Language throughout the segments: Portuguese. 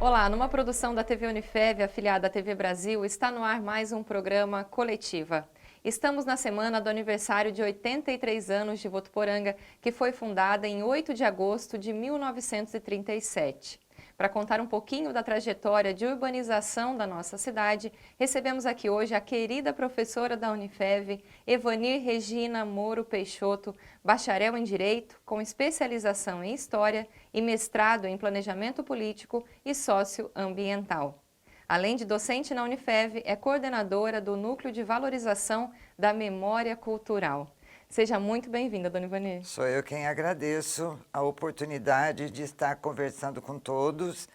Olá, numa produção da TV Unifev, afiliada à TV Brasil, está no ar mais um programa Coletiva. Estamos na semana do aniversário de 83 anos de Votuporanga, que foi fundada em 8 de agosto de 1937. Para contar um pouquinho da trajetória de urbanização da nossa cidade, recebemos aqui hoje a querida professora da Unifev, Evanir Regina Moro Peixoto, bacharel em Direito, com especialização em História e mestrado em Planejamento Político e Socioambiental. Além de docente na Unifev, é coordenadora do Núcleo de Valorização da Memória Cultural. Seja muito bem-vinda, dona Evanir. Sou eu quem agradeço a oportunidade de estar conversando com todos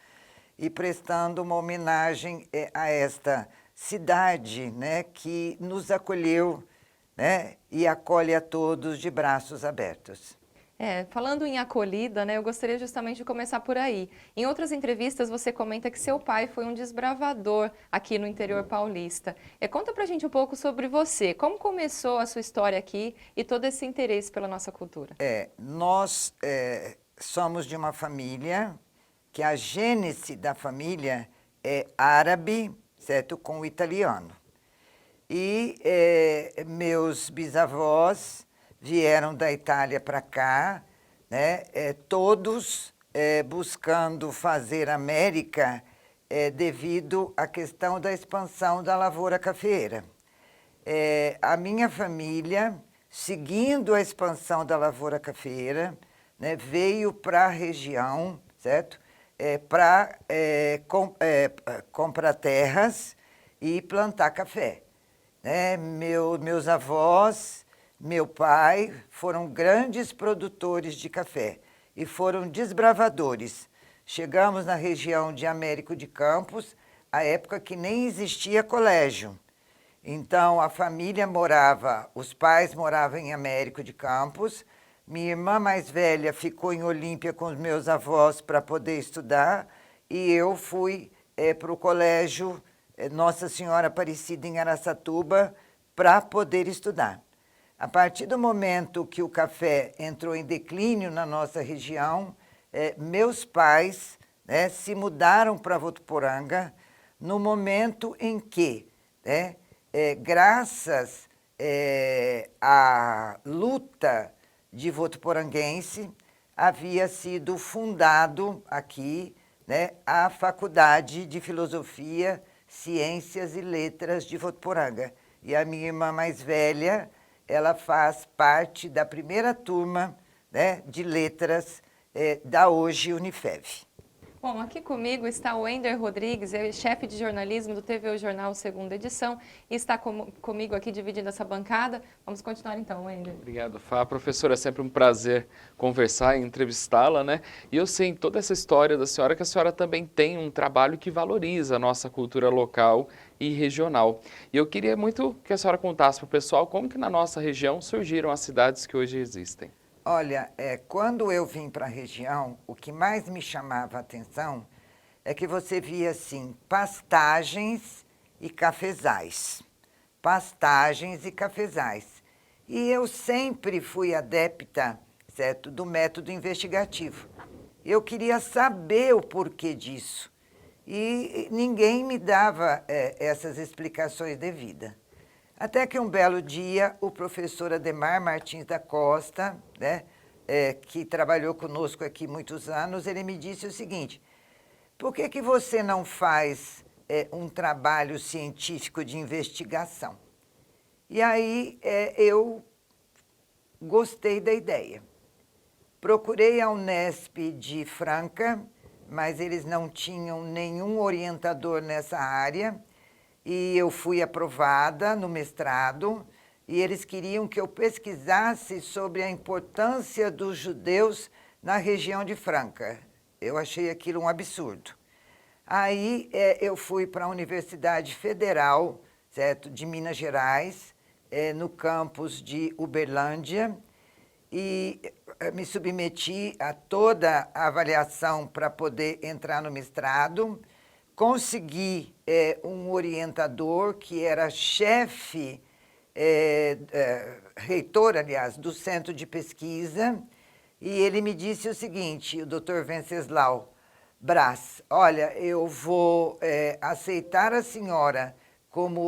e prestando uma homenagem a esta cidade, né, que nos acolheu, né, e acolhe a todos de braços abertos. Falando em acolhida, né, eu gostaria justamente de começar por aí. Em outras entrevistas você comenta que seu pai foi um desbravador aqui no interior paulista. Conta pra gente um pouco sobre você, como começou a sua história aqui e todo esse interesse pela nossa cultura? Nós somos de uma família que a gênese da família é árabe, certo, com o italiano. E meus bisavós vieram da Itália para cá, né, todos buscando fazer América devido à questão da expansão da lavoura cafeeira. A minha família, seguindo a expansão da lavoura cafeeira, né, veio para a região, certo? Para comprar terras e plantar café. Meus avós, meu pai, foram grandes produtores de café e foram desbravadores. Chegamos na região de Américo de Campos, a época que nem existia colégio. Então, a família morava, os pais moravam em Américo de Campos, minha irmã mais velha ficou em Olímpia com os meus avós para poder estudar e eu fui para o colégio Nossa Senhora Aparecida em Araçatuba para poder estudar. A partir do momento que o café entrou em declínio na nossa região, meus pais, né, se mudaram para Votuporanga no momento em que, graças à luta de votuporanguense, havia sido fundado aqui, né, a Faculdade de Filosofia, Ciências e Letras de Votuporanga. E a minha irmã mais velha, ela faz parte da primeira turma, né, de letras da hoje Unifev. Bom, aqui comigo está o Ender Rodrigues, ele é chefe de jornalismo do TV O Jornal, segunda edição, e está comigo aqui dividindo essa bancada. Vamos continuar então, Ender. Obrigado, Fá. Professora, é sempre um prazer conversar e entrevistá-la, né? E eu sei em toda essa história da senhora que a senhora também tem um trabalho que valoriza a nossa cultura local e regional. E eu queria muito que a senhora contasse para o pessoal como que na nossa região surgiram as cidades que hoje existem. Olha, quando eu vim para a região, o que mais me chamava a atenção é que você via, assim, pastagens e cafezais. Pastagens e cafezais. E eu sempre fui adepta, certo, do método investigativo. Eu queria saber o porquê disso. E ninguém me dava essas explicações devidas. Até que um belo dia, o professor Ademar Martins da Costa, né, que trabalhou conosco aqui muitos anos, ele me disse o seguinte: por que você não faz um trabalho científico de investigação? E aí eu gostei da ideia. Procurei a Unesp de Franca, mas eles não tinham nenhum orientador nessa área, e eu fui aprovada no mestrado, e eles queriam que eu pesquisasse sobre a importância dos judeus na região de Franca. Eu achei aquilo um absurdo. Aí eu fui para a Universidade Federal, certo, de Minas Gerais, no campus de Uberlândia, e me submeti a toda a avaliação para poder entrar no mestrado. Consegui um orientador que era chefe, reitor, aliás, do centro de pesquisa, e ele me disse o seguinte, o Dr. Venceslau: Brás, olha, eu vou aceitar a senhora como,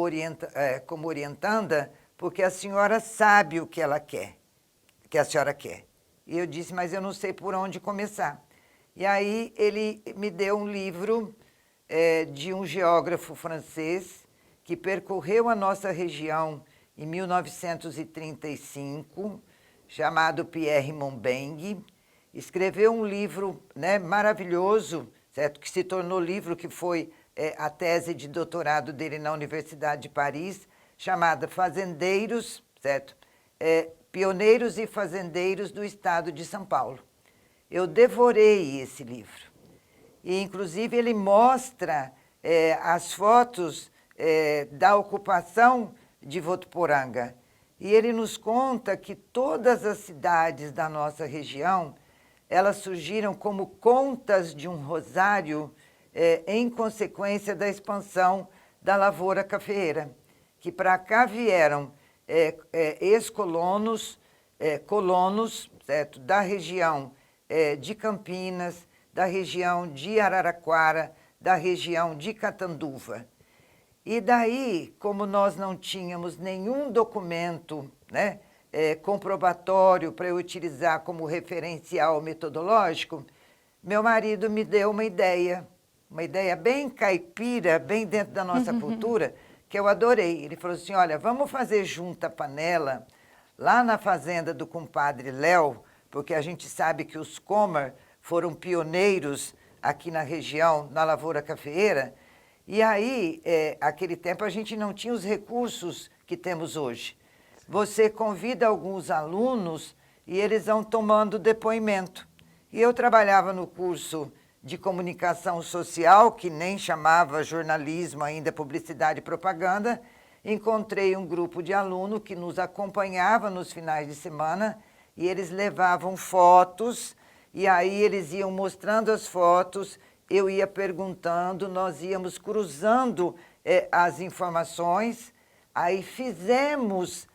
como orientanda, porque a senhora sabe o que ela quer, que a senhora quer. E eu disse, mas eu não sei por onde começar. E aí ele me deu um livro de um geógrafo francês que percorreu a nossa região em 1935, chamado Pierre Monbeng. Escreveu um livro, né, maravilhoso, certo? Que se tornou livro, que foi a tese de doutorado dele na Universidade de Paris, chamada Fazendeiros, certo? Pioneiros e Fazendeiros do Estado de São Paulo. Eu devorei esse livro. E, inclusive, ele mostra as fotos da ocupação de Votuporanga. E ele nos conta que todas as cidades da nossa região, elas surgiram como contas de um rosário em consequência da expansão da lavoura cafeeira, que para cá vieram ex-colonos, colonos, certo? Da região de Campinas, da região de Araraquara, da região de Catanduva. E daí, como nós não tínhamos nenhum documento, né, comprobatório para eu utilizar como referencial metodológico, meu marido me deu uma ideia bem caipira, bem dentro da nossa cultura, que eu adorei. Ele falou assim, olha, vamos fazer junta panela lá na fazenda do compadre Léo, porque a gente sabe que os Comer foram pioneiros aqui na região, na lavoura cafeeira. E aí, aquele tempo, a gente não tinha os recursos que temos hoje. Você convida alguns alunos e eles vão tomando depoimento. E eu trabalhava no curso de comunicação social, que nem chamava jornalismo ainda, publicidade e propaganda. Encontrei um grupo de alunos que nos acompanhava nos finais de semana e eles levavam fotos e aí eles iam mostrando as fotos, eu ia perguntando, nós íamos cruzando as informações, aí fizemos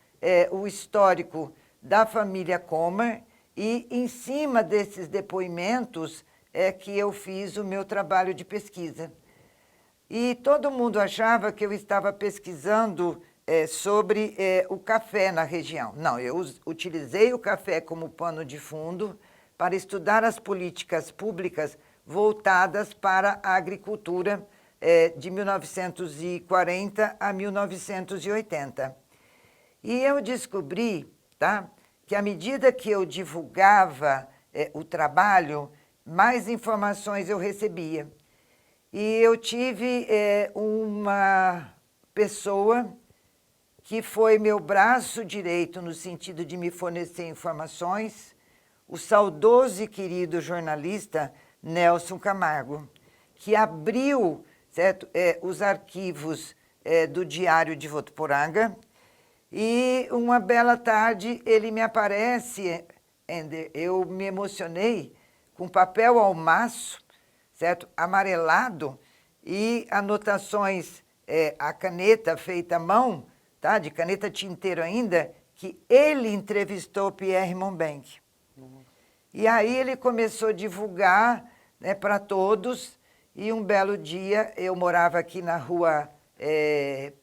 o histórico da família Comer e em cima desses depoimentos é que eu fiz o meu trabalho de pesquisa. E todo mundo achava que eu estava pesquisando sobre o café na região. Não, eu utilizei o café como pano de fundo para estudar as políticas públicas voltadas para a agricultura de 1940 a 1980. E eu descobri, tá, que à medida que eu divulgava o trabalho, mais informações eu recebia. E eu tive uma pessoa que foi meu braço direito no sentido de me fornecer informações, o saudoso e querido jornalista Nelson Camargo, que abriu, certo, os arquivos do Diário de Votuporanga, e uma bela tarde ele me aparece, eu me emocionei, com papel ao maço, certo, amarelado, e anotações, a caneta feita à mão, tá, de caneta tinteiro ainda, que ele entrevistou Pierre Monbeng. E aí ele começou a divulgar, né, para todos, e um belo dia, eu morava aqui na rua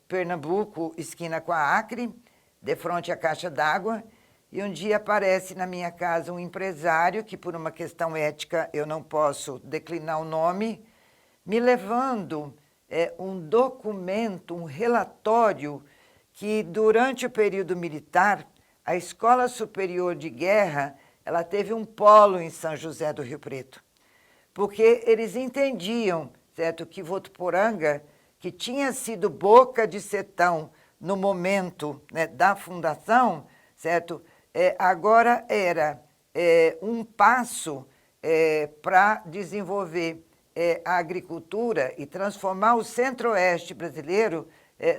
Pernambuco, esquina com a Acre, de frente à caixa d'água, e um dia aparece na minha casa um empresário, que por uma questão ética eu não posso declinar o nome, me levando um documento, um relatório, que durante o período militar, a Escola Superior de Guerra, ela teve um polo em São José do Rio Preto, porque eles entendiam, certo, que Votuporanga, que tinha sido boca de sertão no momento, né, da fundação, certo, agora era um passo para desenvolver a agricultura e transformar o centro-oeste brasileiro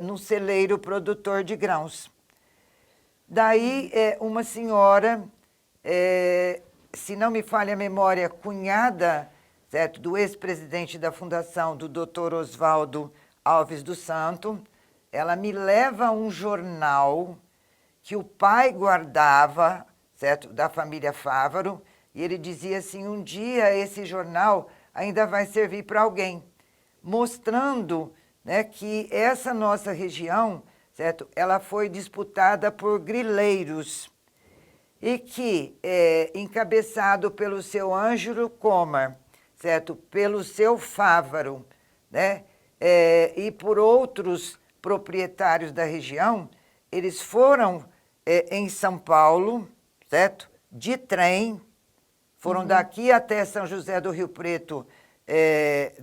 num celeiro produtor de grãos. Daí, uma senhora, se não me falha a memória, cunhada, certo, do ex-presidente da fundação, do Dr. Oswaldo Alves do Santo, ela me leva a um jornal que o pai guardava, certo, da família Fávaro, e ele dizia assim, um dia esse jornal ainda vai servir para alguém, mostrando, né, que essa nossa região, certo, ela foi disputada por grileiros e que encabeçado pelo seu Ângelo Comar, certo, pelo seu Fávaro, né, e por outros proprietários da região, eles foram em São Paulo, certo, de trem, foram daqui até São José do Rio Preto,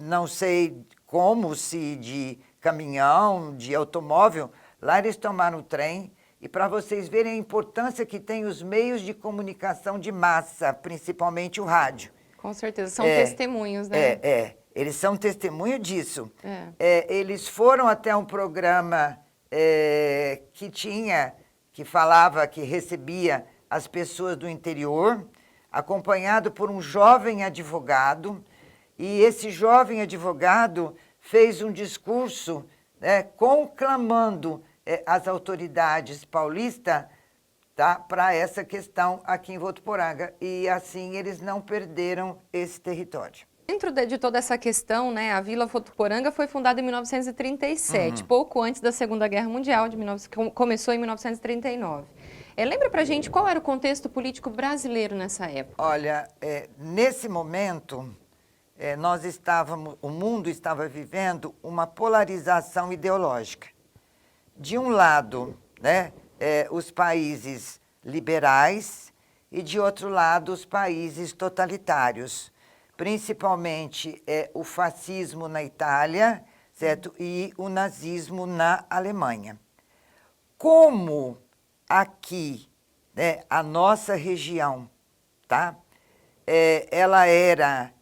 não sei como, se de caminhão, de automóvel, lá eles tomaram o trem. E para vocês verem a importância que tem os meios de comunicação de massa, principalmente o rádio. Com certeza, são testemunhos, né? Eles são testemunho disso. Eles foram até um programa que falava, que recebia as pessoas do interior, acompanhado por um jovem advogado, e esse jovem advogado fez um discurso, né, conclamando as autoridades paulistas, tá, para essa questão aqui em Votuporanga. E assim eles não perderam esse território. Dentro de toda essa questão, né, a Vila Votuporanga foi fundada em 1937, pouco antes da Segunda Guerra Mundial, começou em 1939. Lembra pra gente qual era o contexto político brasileiro nessa época? Olha, nesse momento, o mundo estava vivendo uma polarização ideológica. De um lado, né, os países liberais e, de outro lado, os países totalitários, principalmente o fascismo na Itália, certo? E o nazismo na Alemanha. Como aqui, né, a nossa região, tá, ela era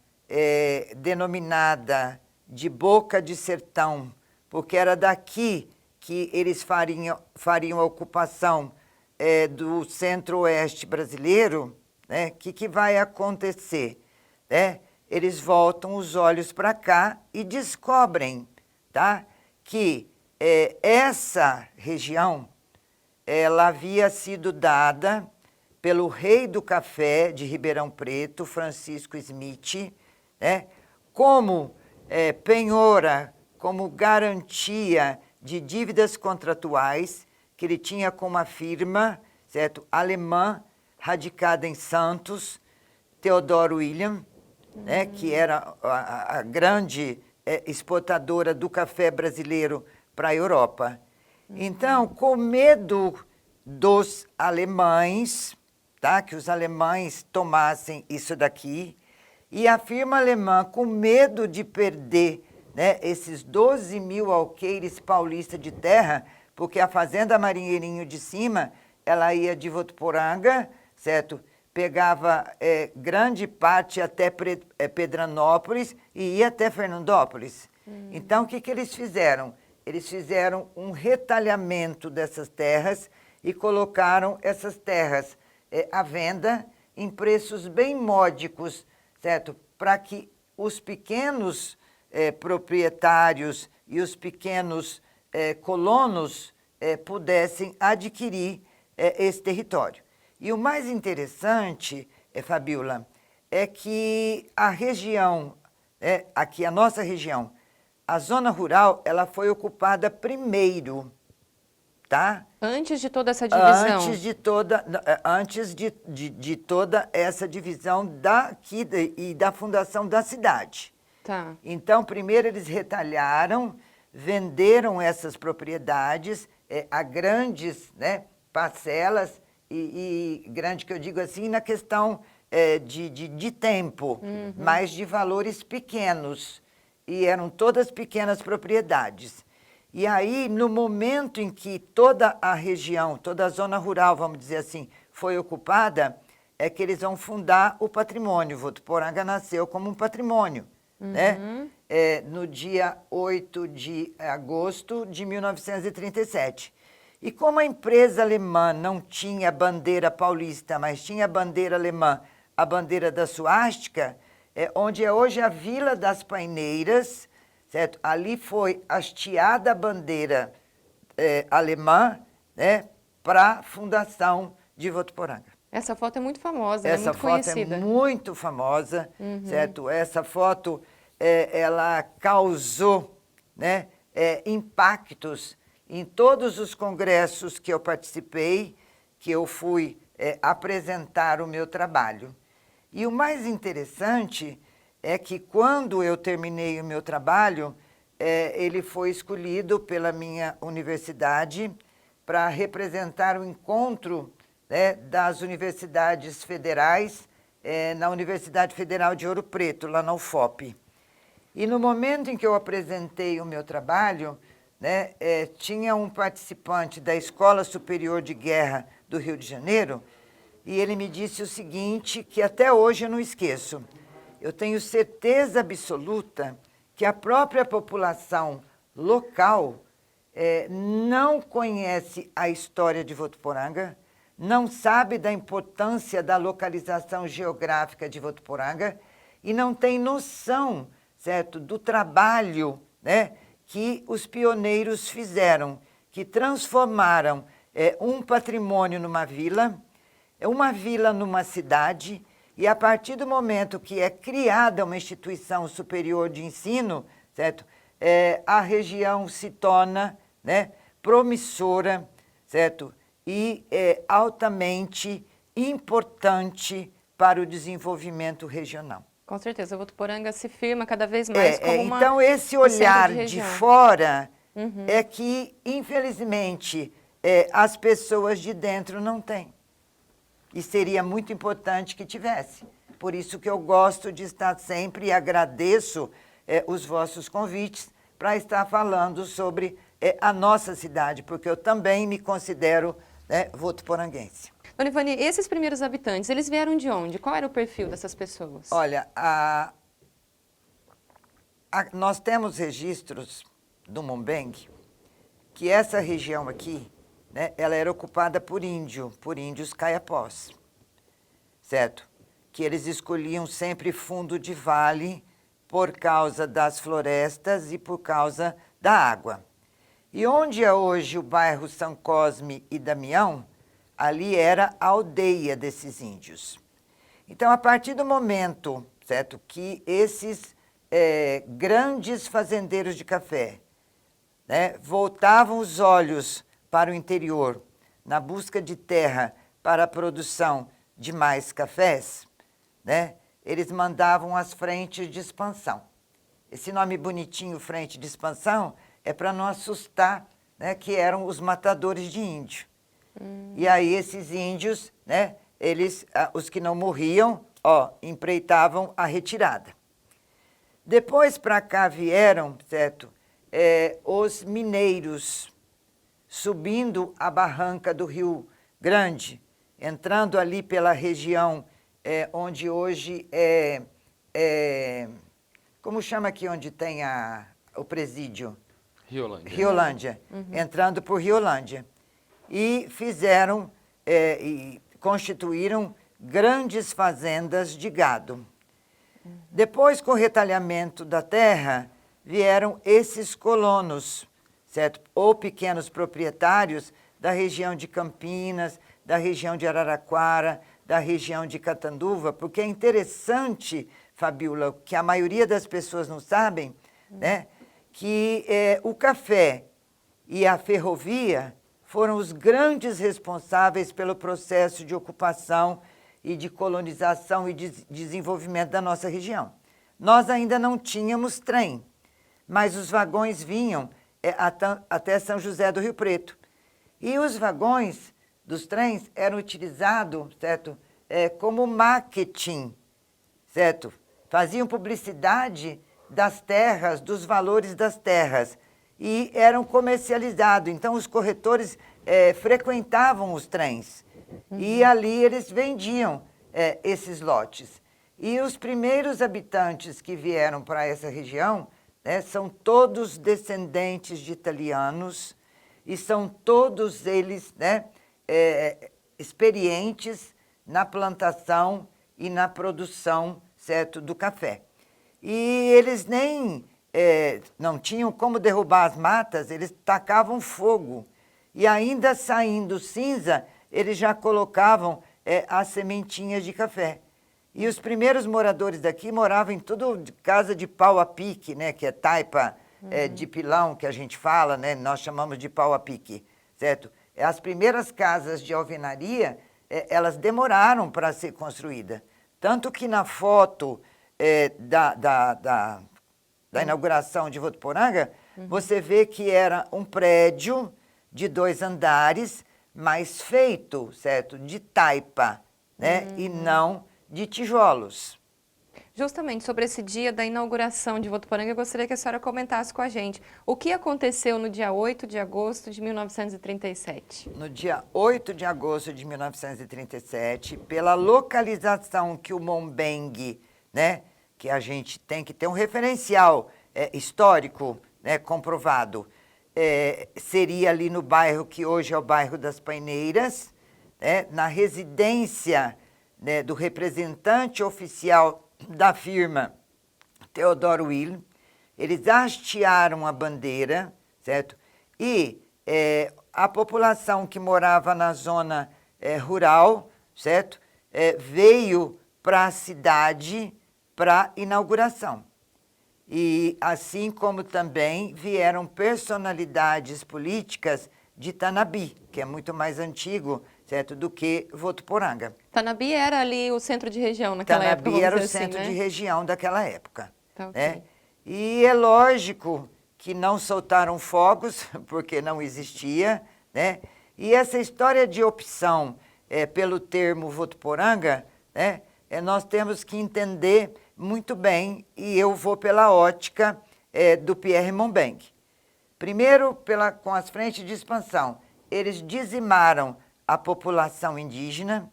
denominada de Boca de Sertão, porque era daqui que eles fariam a ocupação do centro-oeste brasileiro, né? Que vai acontecer? Né? Eles voltam os olhos para cá e descobrem, tá, que essa região ela havia sido dada pelo rei do café de Ribeirão Preto, Francisco Smith, né, como penhora, como garantia de dívidas contratuais que ele tinha com uma firma, certo, alemã, radicada em Santos, Theodor William, né, que era a grande exportadora do café brasileiro para a Europa. Então, com medo dos alemães, tá, que os alemães tomassem isso daqui, e a firma alemã, com medo de perder, né, esses 12 mil alqueires paulistas de terra, porque a Fazenda Marinheirinho de Cima, ela ia de Votuporanga, certo? Pegava grande parte até Pedranópolis e ia até Fernandópolis. Então, o que eles fizeram? Eles fizeram um retalhamento dessas terras e colocaram essas terras à venda em preços bem módicos, certo? Para que os pequenos proprietários e os pequenos colonos pudessem adquirir esse território. E o mais interessante, Fabiola, é que a região, aqui a nossa região, a zona rural, ela foi ocupada primeiro, tá? Antes de toda essa divisão? Antes de toda essa divisão daqui e da fundação da cidade. Tá. Então, primeiro eles retalharam, venderam essas propriedades a grandes, né, parcelas, e grande que eu digo assim, na questão de tempo, mas de valores pequenos. E eram todas pequenas propriedades. E aí, no momento em que toda a região, toda a zona rural, vamos dizer assim, foi ocupada, é que eles vão fundar o patrimônio. Votuporanga nasceu como um patrimônio, né? No dia 8 de agosto de 1937. E como a empresa alemã não tinha bandeira paulista, mas tinha bandeira alemã, a bandeira da suástica, onde é hoje a Vila das Paineiras, certo? Ali foi hasteada a bandeira alemã, né, para a fundação de Votuporanga. Essa foto é muito famosa, é Essa muito foto conhecida. é muito famosa, certo? Essa foto, ela causou, né, impactos em todos os congressos que eu participei, que eu fui apresentar o meu trabalho. E o mais interessante é que quando eu terminei o meu trabalho, ele foi escolhido pela minha universidade para representar o encontro, né, das universidades federais, na Universidade Federal de Ouro Preto, lá na UFOP. E no momento em que eu apresentei o meu trabalho, né, tinha um participante da Escola Superior de Guerra do Rio de Janeiro, e ele me disse o seguinte, que até hoje eu não esqueço. Eu tenho certeza absoluta que a própria população local não conhece a história de Votuporanga, não sabe da importância da localização geográfica de Votuporanga e não tem noção, certo, do trabalho, né, que os pioneiros fizeram, que transformaram um patrimônio numa vila, uma vila numa cidade, e a partir do momento que é criada uma instituição superior de ensino, certo, a região se torna, né, promissora, certo, e altamente importante para o desenvolvimento regional. Com certeza, Votuporanga se firma cada vez mais como uma... Então, esse um centro olhar de de região. fora é que, infelizmente, as pessoas de dentro não têm. E seria muito importante que tivesse. Por isso que eu gosto de estar sempre e agradeço os vossos convites para estar falando sobre a nossa cidade, porque eu também me considero votuporanguense. Dona Ivani, esses primeiros habitantes, eles vieram de onde? Qual era o perfil dessas pessoas? Olha, nós temos registros do Mumbeng que essa região aqui, né, ela era ocupada por índios caiapós, certo? Que eles escolhiam sempre fundo de vale por causa das florestas e por causa da água. E onde é hoje o bairro São Cosme e Damião, ali era a aldeia desses índios. Então, a partir do momento, certo, que esses grandes fazendeiros de café, né, voltavam os olhos para o interior, na busca de terra para a produção de mais cafés, né, eles mandavam as frentes de expansão. Esse nome bonitinho, frente de expansão, é para não assustar, né, que eram os matadores de índio. E aí esses índios, né, eles, os que não morriam, empreitavam a retirada. Depois para cá vieram, certo, os mineiros, subindo a barranca do Rio Grande, entrando ali pela região onde hoje como chama aqui onde tem o presídio? Riolândia. Riolândia, entrando por Riolândia. E fizeram e constituíram grandes fazendas de gado. Depois, com o retalhamento da terra, vieram esses colonos, certo? Ou pequenos proprietários da região de Campinas, da região de Araraquara, da região de Catanduva, porque é interessante, Fabíola, que a maioria das pessoas não sabem, né, que o café e a ferrovia foram os grandes responsáveis pelo processo de ocupação e de colonização e de desenvolvimento da nossa região. Nós ainda não tínhamos trem, mas os vagões vinham até São José do Rio Preto. E os vagões dos trens eram utilizados, certo, como marketing, certo? Faziam publicidade das terras, dos valores das terras, e eram comercializados. Então, os corretores frequentavam os trens, e ali eles vendiam esses lotes. E os primeiros habitantes que vieram para essa região, né, são todos descendentes de italianos, e são todos eles, né, experientes na plantação e na produção, certo, do café. E eles nem não tinham como derrubar as matas, eles tacavam fogo. E ainda saindo cinza, eles já colocavam as sementinhas de café. E os primeiros moradores daqui moravam em tudo de casa de pau a pique, né? Que é taipa de pilão que a gente fala, né? Nós chamamos de pau a pique, certo? As primeiras casas de alvenaria, elas demoraram para ser construídas. Tanto que na foto da inauguração de Votuporanga, você vê que era um prédio de 2 andares, mas feito, certo, de taipa, né? E não de tijolos. Justamente sobre esse dia da inauguração de Votuporanga, eu gostaria que a senhora comentasse com a gente o que aconteceu no dia 8 de agosto de 1937. No dia 8 de agosto de 1937, pela localização que o Mombeng, né, que a gente tem que ter um referencial histórico, né, comprovado, seria ali no bairro que hoje é o bairro das Paineiras, né, na residência, né, do representante oficial da firma Theodore Will. Eles hastearam a bandeira, certo? E a população que morava na zona rural, certo? Veio para a cidade para inauguração. E assim como também vieram personalidades políticas de Tanabi, que é muito mais antigo, certo, do que Votuporanga. Tanabi era ali o centro de região naquela época, Tanabi era o assim, centro né? de região daquela época. Tá, né? ok. E é lógico que não soltaram fogos, porque não existia, né? E essa história de opção pelo termo Votuporanga, né, nós temos que entender muito bem, e eu vou pela ótica do Pierre Mombeng. Primeiro, com as frentes de expansão, eles dizimaram a população indígena,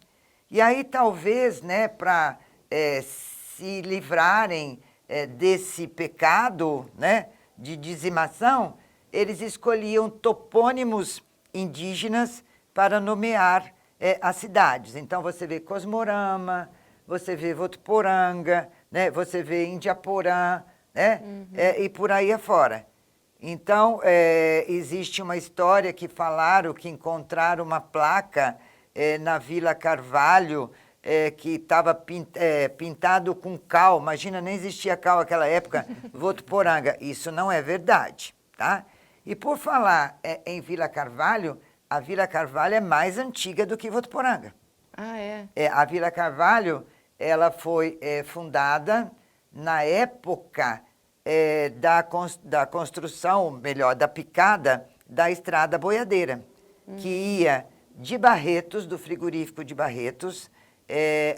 e aí talvez, né, para se livrarem desse pecado, né, de dizimação, eles escolhiam topônimos indígenas para nomear as cidades. Então você vê Cosmorama, você vê Votuporanga, né, você vê Indiaporã, né, e por aí afora. Então, existe uma história que falaram que encontraram uma placa na Vila Carvalho que estava pintado com cal. Imagina, nem existia cal naquela época, Votuporanga. Isso não é verdade, tá? E por falar em Vila Carvalho, a Vila Carvalho é mais antiga do que Votuporanga. Ah, é? A Vila Carvalho, ela foi fundada na época da construção, melhor, da picada da estrada boiadeira, que ia de Barretos, do frigorífico de Barretos,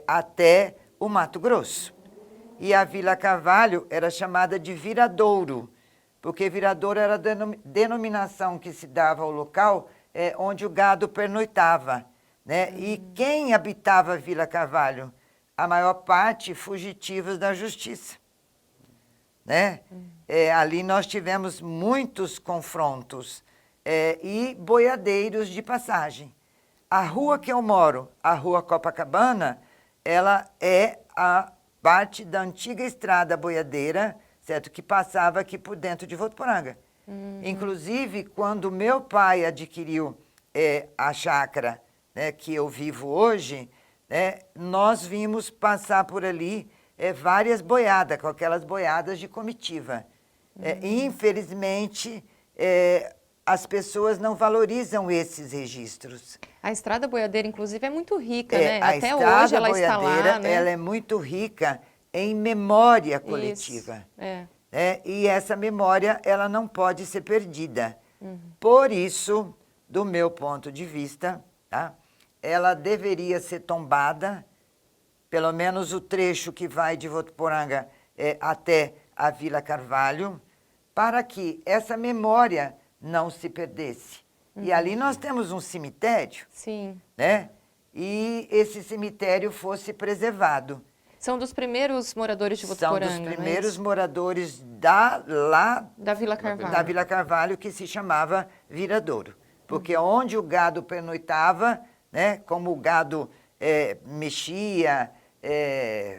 até o Mato Grosso. E a Vila Carvalho era chamada de Viradouro, porque Viradouro era a denominação que se dava ao local onde o gado pernoitava, né? E quem habitava a Vila Carvalho? A maior parte fugitivos da justiça, né? Ali nós tivemos muitos confrontos e boiadeiros de passagem. A rua que eu moro, a Rua Copacabana, ela é a parte da antiga estrada boiadeira, certo? Que passava aqui por dentro de Votuporanga. Inclusive, quando meu pai adquiriu a chácara, né, que eu vivo hoje, nós vimos passar por ali várias boiadas, com aquelas boiadas de comitiva. Infelizmente, as pessoas não valorizam esses registros. A estrada boiadeira, inclusive, é muito rica, né? A Até estrada hoje ela está boiadeira, lá, né? ela é muito rica em memória coletiva. Isso, E essa memória, ela não pode ser perdida. Por isso, do meu ponto de vista, tá, ela deveria ser tombada, pelo menos o trecho que vai de Votuporanga até a Vila Carvalho, para que essa memória não se perdesse. E ali nós temos um cemitério, sim. né? E esse cemitério fosse preservado. São dos primeiros moradores de Votuporanga, São dos não é primeiros isso? moradores Da Vila Carvalho. da Vila Carvalho, que se chamava Viradouro. Porque onde o gado pernoitava, né, como o gado mexia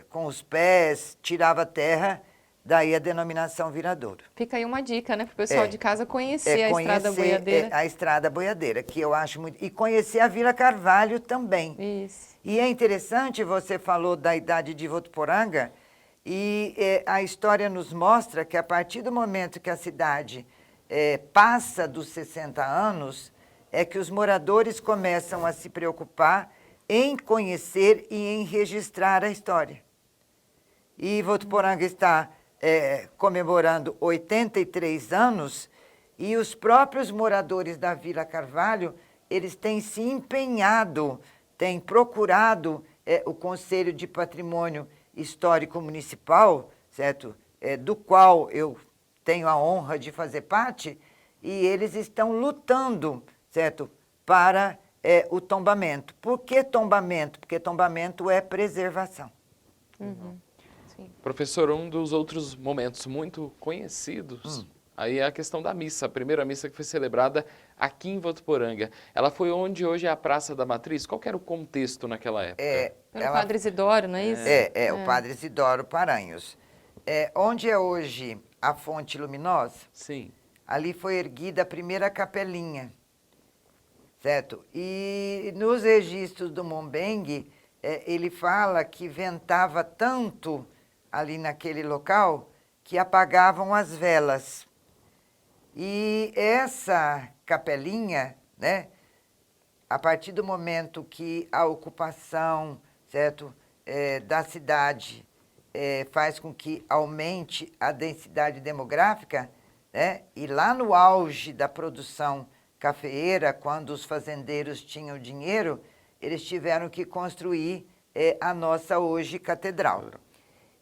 com os pés, tirava terra, daí a denominação Viradouro. Fica aí uma dica, né, para o pessoal de casa conhecer a Estrada Conhecer, Boiadeira. a Estrada Boiadeira, que eu acho muito... E conhecer a Vila Carvalho também. Isso. E é interessante, você falou da idade de Votuporanga, e a história nos mostra que a partir do momento que a cidade passa dos 60 anos, é que os moradores começam a se preocupar em conhecer e em registrar a história. E Votuporanga está comemorando 83 anos, e os próprios moradores da Vila Carvalho, eles têm se empenhado, têm procurado o Conselho de Patrimônio Histórico Municipal, certo? Do qual eu tenho a honra de fazer parte, e eles estão lutando, certo? Para o tombamento. Por que tombamento? Porque tombamento é preservação. Uhum. Sim. Professor, um dos outros momentos muito conhecidos, aí é a questão da missa, a primeira missa que foi celebrada aqui em Votuporanga. Ela foi onde hoje é a Praça da Matriz? Qual que era o contexto naquela época? Pelo Padre Isidoro, não é isso? O Padre Isidoro Paranhos. Onde é hoje a Fonte Luminosa, Sim. ali foi erguida a primeira capelinha, certo? E nos registros do Mombengue, ele fala que ventava tanto ali naquele local que apagavam as velas. E essa capelinha, né, a partir do momento que a ocupação, certo, da cidade faz com que aumente a densidade demográfica, né, e lá no auge da produção cafeeira, quando os fazendeiros tinham dinheiro, eles tiveram que construir a nossa hoje catedral.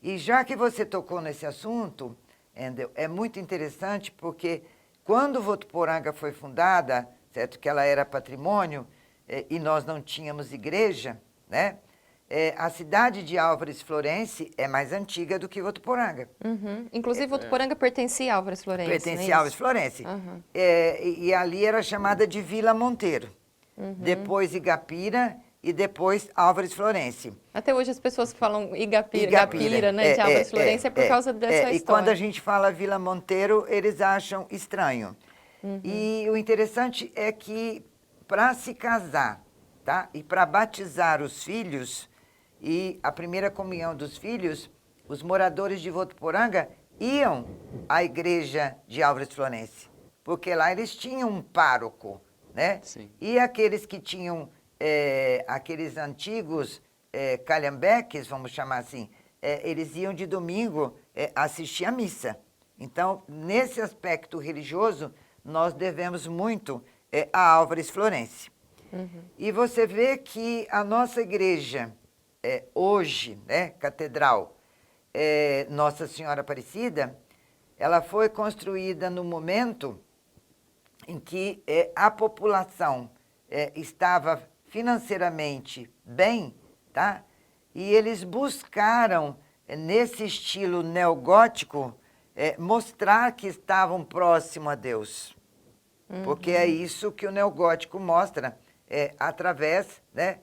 E já que você tocou nesse assunto, Endel, é muito interessante porque quando Votuporanga foi fundada, certo, que ela era patrimônio, e nós não tínhamos igreja, né? A cidade de Álvares Florence é mais antiga do que Votuporanga. Uhum. Inclusive, Votuporanga pertencia a Álvares Florence. Pertencia a Álvares Florence. Uhum. E ali era chamada de Vila Monteiro. Uhum. Depois Igapira e depois Álvares Florence. Até hoje as pessoas falam Igapira, né, de Álvares Florence, é por causa dessa história. E quando a gente fala Vila Monteiro, eles acham estranho. Uhum. E o interessante é que para se casar, tá? E para batizar os filhos, e a primeira comunhão dos filhos, os moradores de Votuporanga iam à igreja de Álvares Florence, porque lá eles tinham um pároco, né? Sim. E aqueles que tinham aqueles antigos calhambeques, vamos chamar assim, eles iam de domingo assistir à missa. Então, nesse aspecto religioso, nós devemos muito a Álvares Florence. Uhum. E você vê que a nossa igreja, hoje, né, catedral, Nossa Senhora Aparecida, ela foi construída no momento em que a população estava financeiramente bem, tá? E eles buscaram, nesse estilo neogótico, mostrar que estavam próximo a Deus. Uhum. Porque é isso que o neogótico mostra, através, né,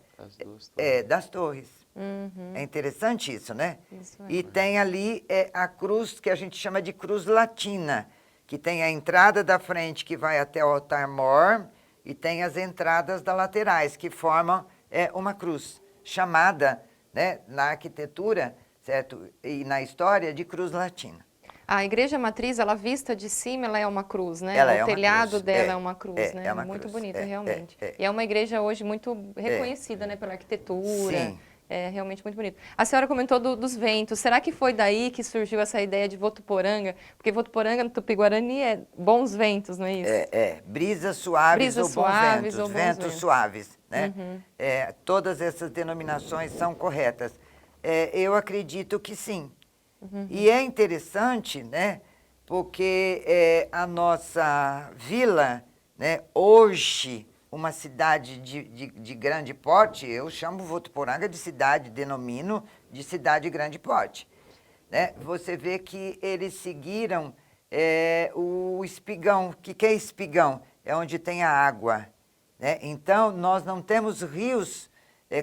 das torres. Uhum. É interessante isso, né? Isso é. E tem ali a cruz que a gente chama de cruz latina, que tem a entrada da frente que vai até o altar-mor e tem as entradas das laterais que formam uma cruz, chamada, né, na arquitetura, certo, e na história, de cruz latina. A igreja matriz, ela vista de cima, ela é uma cruz, né? Ela o é uma telhado cruz. dela é uma cruz, né? É uma muito cruz. bonita, realmente. E é uma igreja hoje muito reconhecida, né? Pela arquitetura. Sim. É realmente muito bonito. A senhora comentou dos ventos. Será que foi daí que surgiu essa ideia de Votuporanga? Porque Votuporanga, no Tupi-Guarani, é bons ventos, não é isso? Brisas suaves ou bons ventos, ventos suaves, né? Uhum. Todas essas denominações são corretas. Eu acredito que sim. Uhum. E é interessante, né? Porque a nossa vila, né, hoje, uma cidade de grande porte, eu chamo Votuporanga de cidade, denomino de cidade de grande porte. Né? Você vê que eles seguiram o espigão. O que é espigão? É onde tem a água. Né? Então, nós não temos rios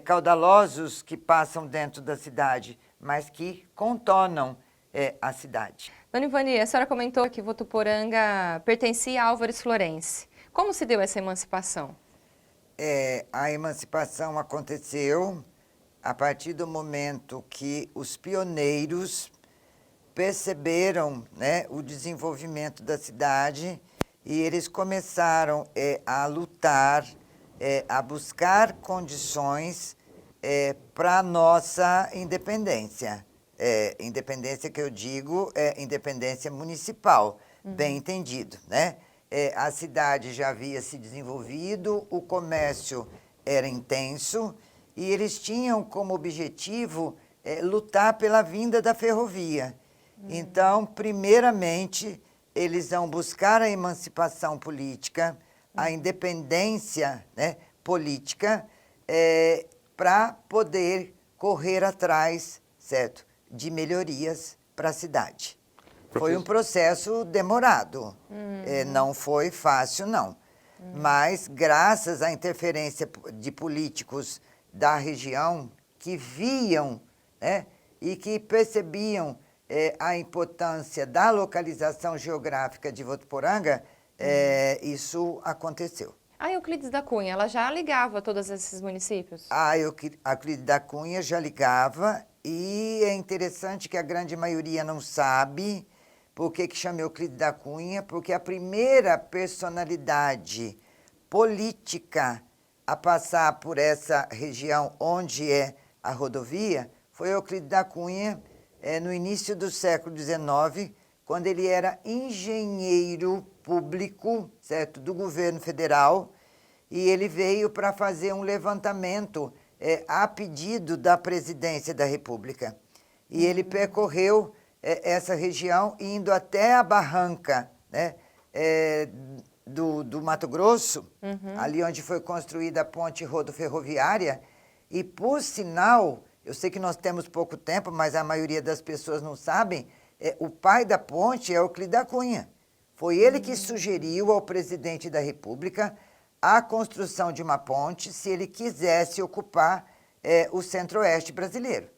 caudalosos que passam dentro da cidade, mas que contornam a cidade. Dona Ivani, a senhora comentou que Votuporanga pertencia a Álvares Florence. Como se deu essa emancipação? A emancipação aconteceu a partir do momento que os pioneiros perceberam, né, o desenvolvimento da cidade e eles começaram a lutar, a buscar condições para a nossa independência. Independência que eu digo é independência municipal, bem entendido, né? A cidade já havia se desenvolvido, o comércio era intenso e eles tinham como objetivo lutar pela vinda da ferrovia. Então, primeiramente, eles vão buscar a emancipação política, a independência, né, política, para poder correr atrás, certo, de melhorias para a cidade. Foi um processo demorado, não foi fácil, não. Mas, graças à interferência de políticos da região que viam, né, e que percebiam a importância da localização geográfica de Votuporanga, isso aconteceu. A Euclides da Cunha, ela já ligava todos esses municípios? A Euclides da Cunha já ligava e é interessante que a grande maioria não sabe por que chama Euclides da Cunha, porque a primeira personalidade política a passar por essa região onde é a rodovia foi Euclides da Cunha, no início do século XIX, quando ele era engenheiro público, certo, do governo federal, e ele veio para fazer um levantamento a pedido da presidência da República. E ele percorreu essa região, indo até a barranca, né, do Mato Grosso, ali onde foi construída a ponte rodoferroviária, e por sinal, eu sei que nós temos pouco tempo, mas a maioria das pessoas não sabem, o pai da ponte é Euclides da Cunha. Foi ele que sugeriu ao presidente da República a construção de uma ponte se ele quisesse ocupar o centro-oeste brasileiro.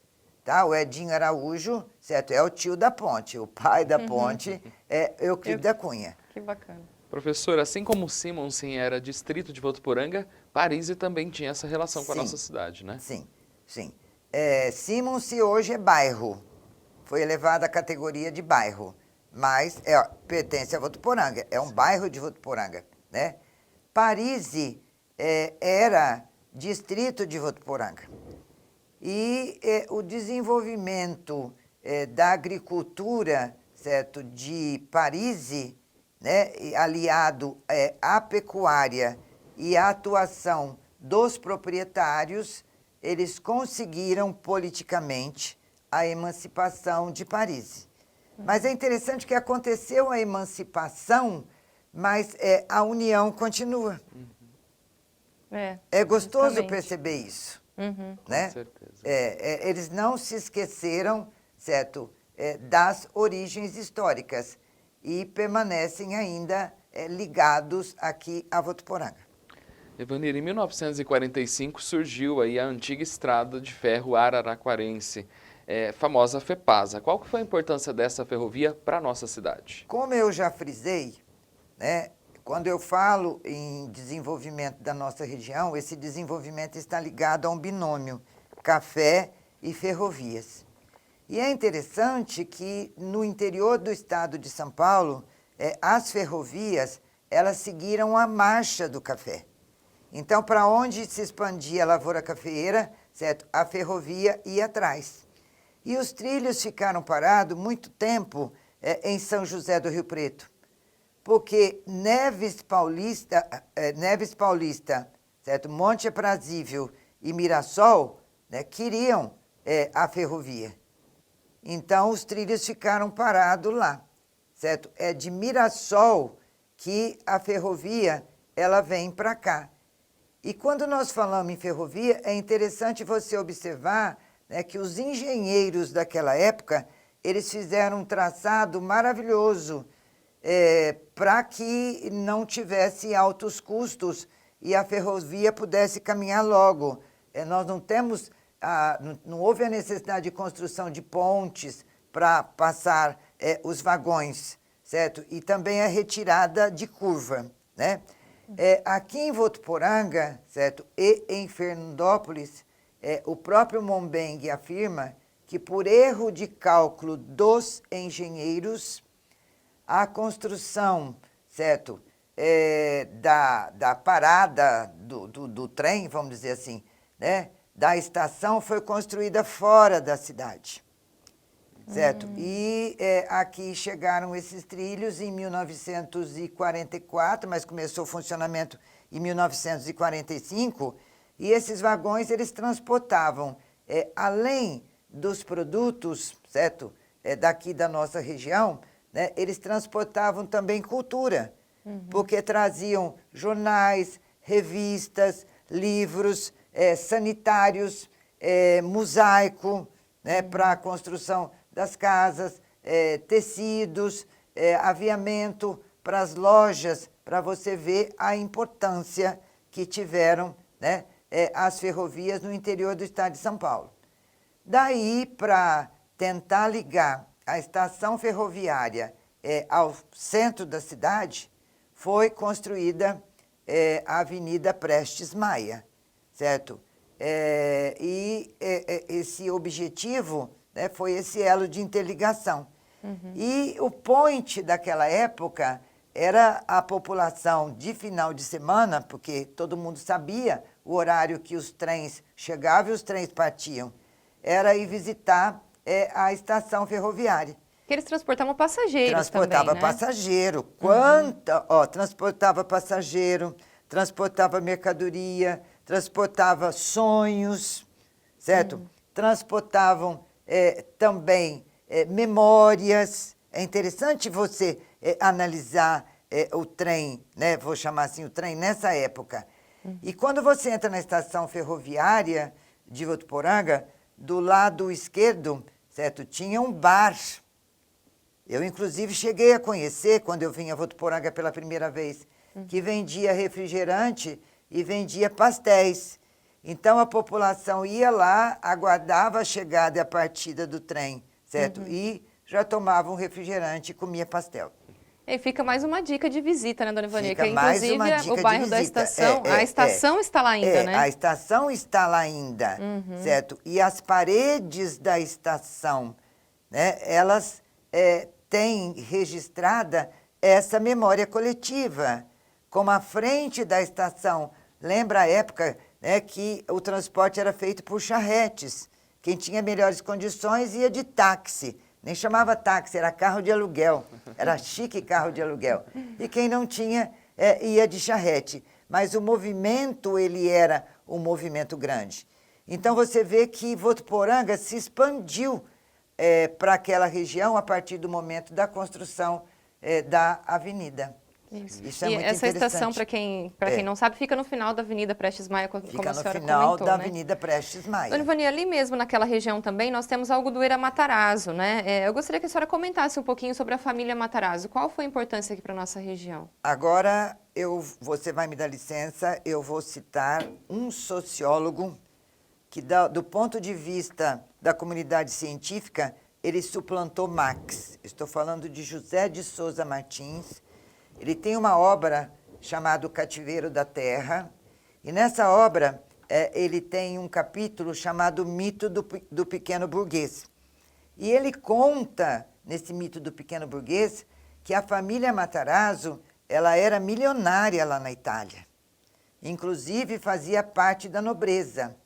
Tá? O Edinho Araújo, certo, é o tio da ponte, o pai da ponte é Euclides da Cunha. Que bacana. Professor, assim como Simonsen era distrito de Votuporanga, Parisi também tinha essa relação com a Sim. nossa cidade, né? Sim, sim. Simonsen hoje é bairro, foi elevado à categoria de bairro, mas pertence a Votuporanga, é um bairro de Votuporanga, né? Parisi era distrito de Votuporanga. E o desenvolvimento da agricultura, certo, de Parisi, né, aliado à pecuária e à atuação dos proprietários, eles conseguiram politicamente a emancipação de Parisi. Mas é interessante que aconteceu a emancipação, mas a união continua. É gostoso justamente. perceber isso. Com Né? certeza. Eles não se esqueceram, certo, das origens históricas e permanecem ainda ligados aqui a Votuporanga. Evanir, em 1945 surgiu aí a antiga estrada de ferro araraquarense, famosa FEPASA. Qual que foi a importância dessa ferrovia para a nossa cidade? Como eu já frisei, né, quando eu falo em desenvolvimento da nossa região, esse desenvolvimento está ligado a um binômio, café e ferrovias. E é interessante que no interior do estado de São Paulo, as ferrovias, elas seguiram a marcha do café. Então, para onde se expandia a lavoura cafeeira, certo? A ferrovia ia atrás. E os trilhos ficaram parados muito tempo em São José do Rio Preto, porque Neves Paulista, certo? Monte Aprazível e Mirassol, né, queriam a ferrovia. Então, os trilhos ficaram parados lá, certo? É de Mirassol que a ferrovia ela vem para cá. E quando nós falamos em ferrovia, é interessante você observar, né, que os engenheiros daquela época, eles fizeram um traçado maravilhoso para que não tivesse altos custos e a ferrovia pudesse caminhar logo. Nós não temos, não houve a necessidade de construção de pontes para passar os vagões, certo? E também a retirada de curva, né? Aqui em Votuporanga, certo? E em Fernandópolis, o próprio Mombeng afirma que por erro de cálculo dos engenheiros, a construção, certo? Da parada do trem, vamos dizer assim, né? Da estação foi construída fora da cidade, certo? E aqui chegaram esses trilhos em 1944, mas começou o funcionamento em 1945, e esses vagões eles transportavam, além dos produtos, certo? Daqui da nossa região, né? Eles transportavam também cultura, porque traziam jornais, revistas, livros, sanitários, mosaico, né? Para a construção das casas, tecidos, aviamento para as lojas, para você ver a importância que tiveram, né? As ferrovias no interior do estado de São Paulo. Daí, para tentar ligar a estação ferroviária ao centro da cidade, foi construída a Avenida Prestes Maia, certo? Esse objetivo, né, foi esse elo de interligação. E o point daquela época era a população de final de semana, porque todo mundo sabia o horário que os trens chegavam e os trens partiam, era ir visitar a estação ferroviária. Que eles transportavam passageiros Transportava também, né? passageiro. Transportava passageiro, transportava mercadoria, transportava sonhos, certo? Transportavam também memórias. É interessante você analisar o trem, né? Vou chamar assim o trem, nessa época. E quando você entra na estação ferroviária de Votuporanga, do lado esquerdo, certo? Tinha um bar. Eu, inclusive, cheguei a conhecer, quando eu vim a Votuporanga pela primeira vez, que vendia refrigerante e vendia pastéis. Então, a população ia lá, aguardava a chegada e a partida do trem, certo? E já tomava um refrigerante e comia pastel. E fica mais uma dica de visita, né, dona Ivani? Fica Que, mais inclusive, uma dica o bairro de da visita. estação, a estação está lá ainda, né? A estação está lá ainda, certo? E as paredes da estação, né, elas têm registrada essa memória coletiva, como a frente da estação. Lembra a época, né, que o transporte era feito por charretes. Quem tinha melhores condições ia de táxi. Nem chamava táxi, era carro de aluguel. Era chique carro de aluguel. E quem não tinha, ia de charrete. Mas o movimento, ele era um movimento grande. Então, você vê que Votuporanga se expandiu para aquela região a partir do momento da construção da avenida. Isso é e muito essa interessante. estação, para quem não sabe, fica no final da Avenida Prestes Maia, como a senhora comentou, Fica no final da né? Avenida Prestes Maia. Dona Ivani, ali mesmo naquela região também, nós temos algo do Era Matarazzo, né? Eu gostaria que a senhora comentasse um pouquinho sobre a família Matarazzo. Qual foi a importância aqui para a nossa região? Agora, você vai me dar licença, eu vou citar um sociólogo que, do ponto de vista da comunidade científica, ele suplantou Marx. Estou falando de José de Souza Martins. Ele tem uma obra chamada O Cativeiro da Terra, e nessa obra ele tem um capítulo chamado Mito do Pequeno Burguês. E ele conta, nesse mito do pequeno burguês, que a família Matarazzo, ela era milionária lá na Itália. Inclusive fazia parte da nobreza.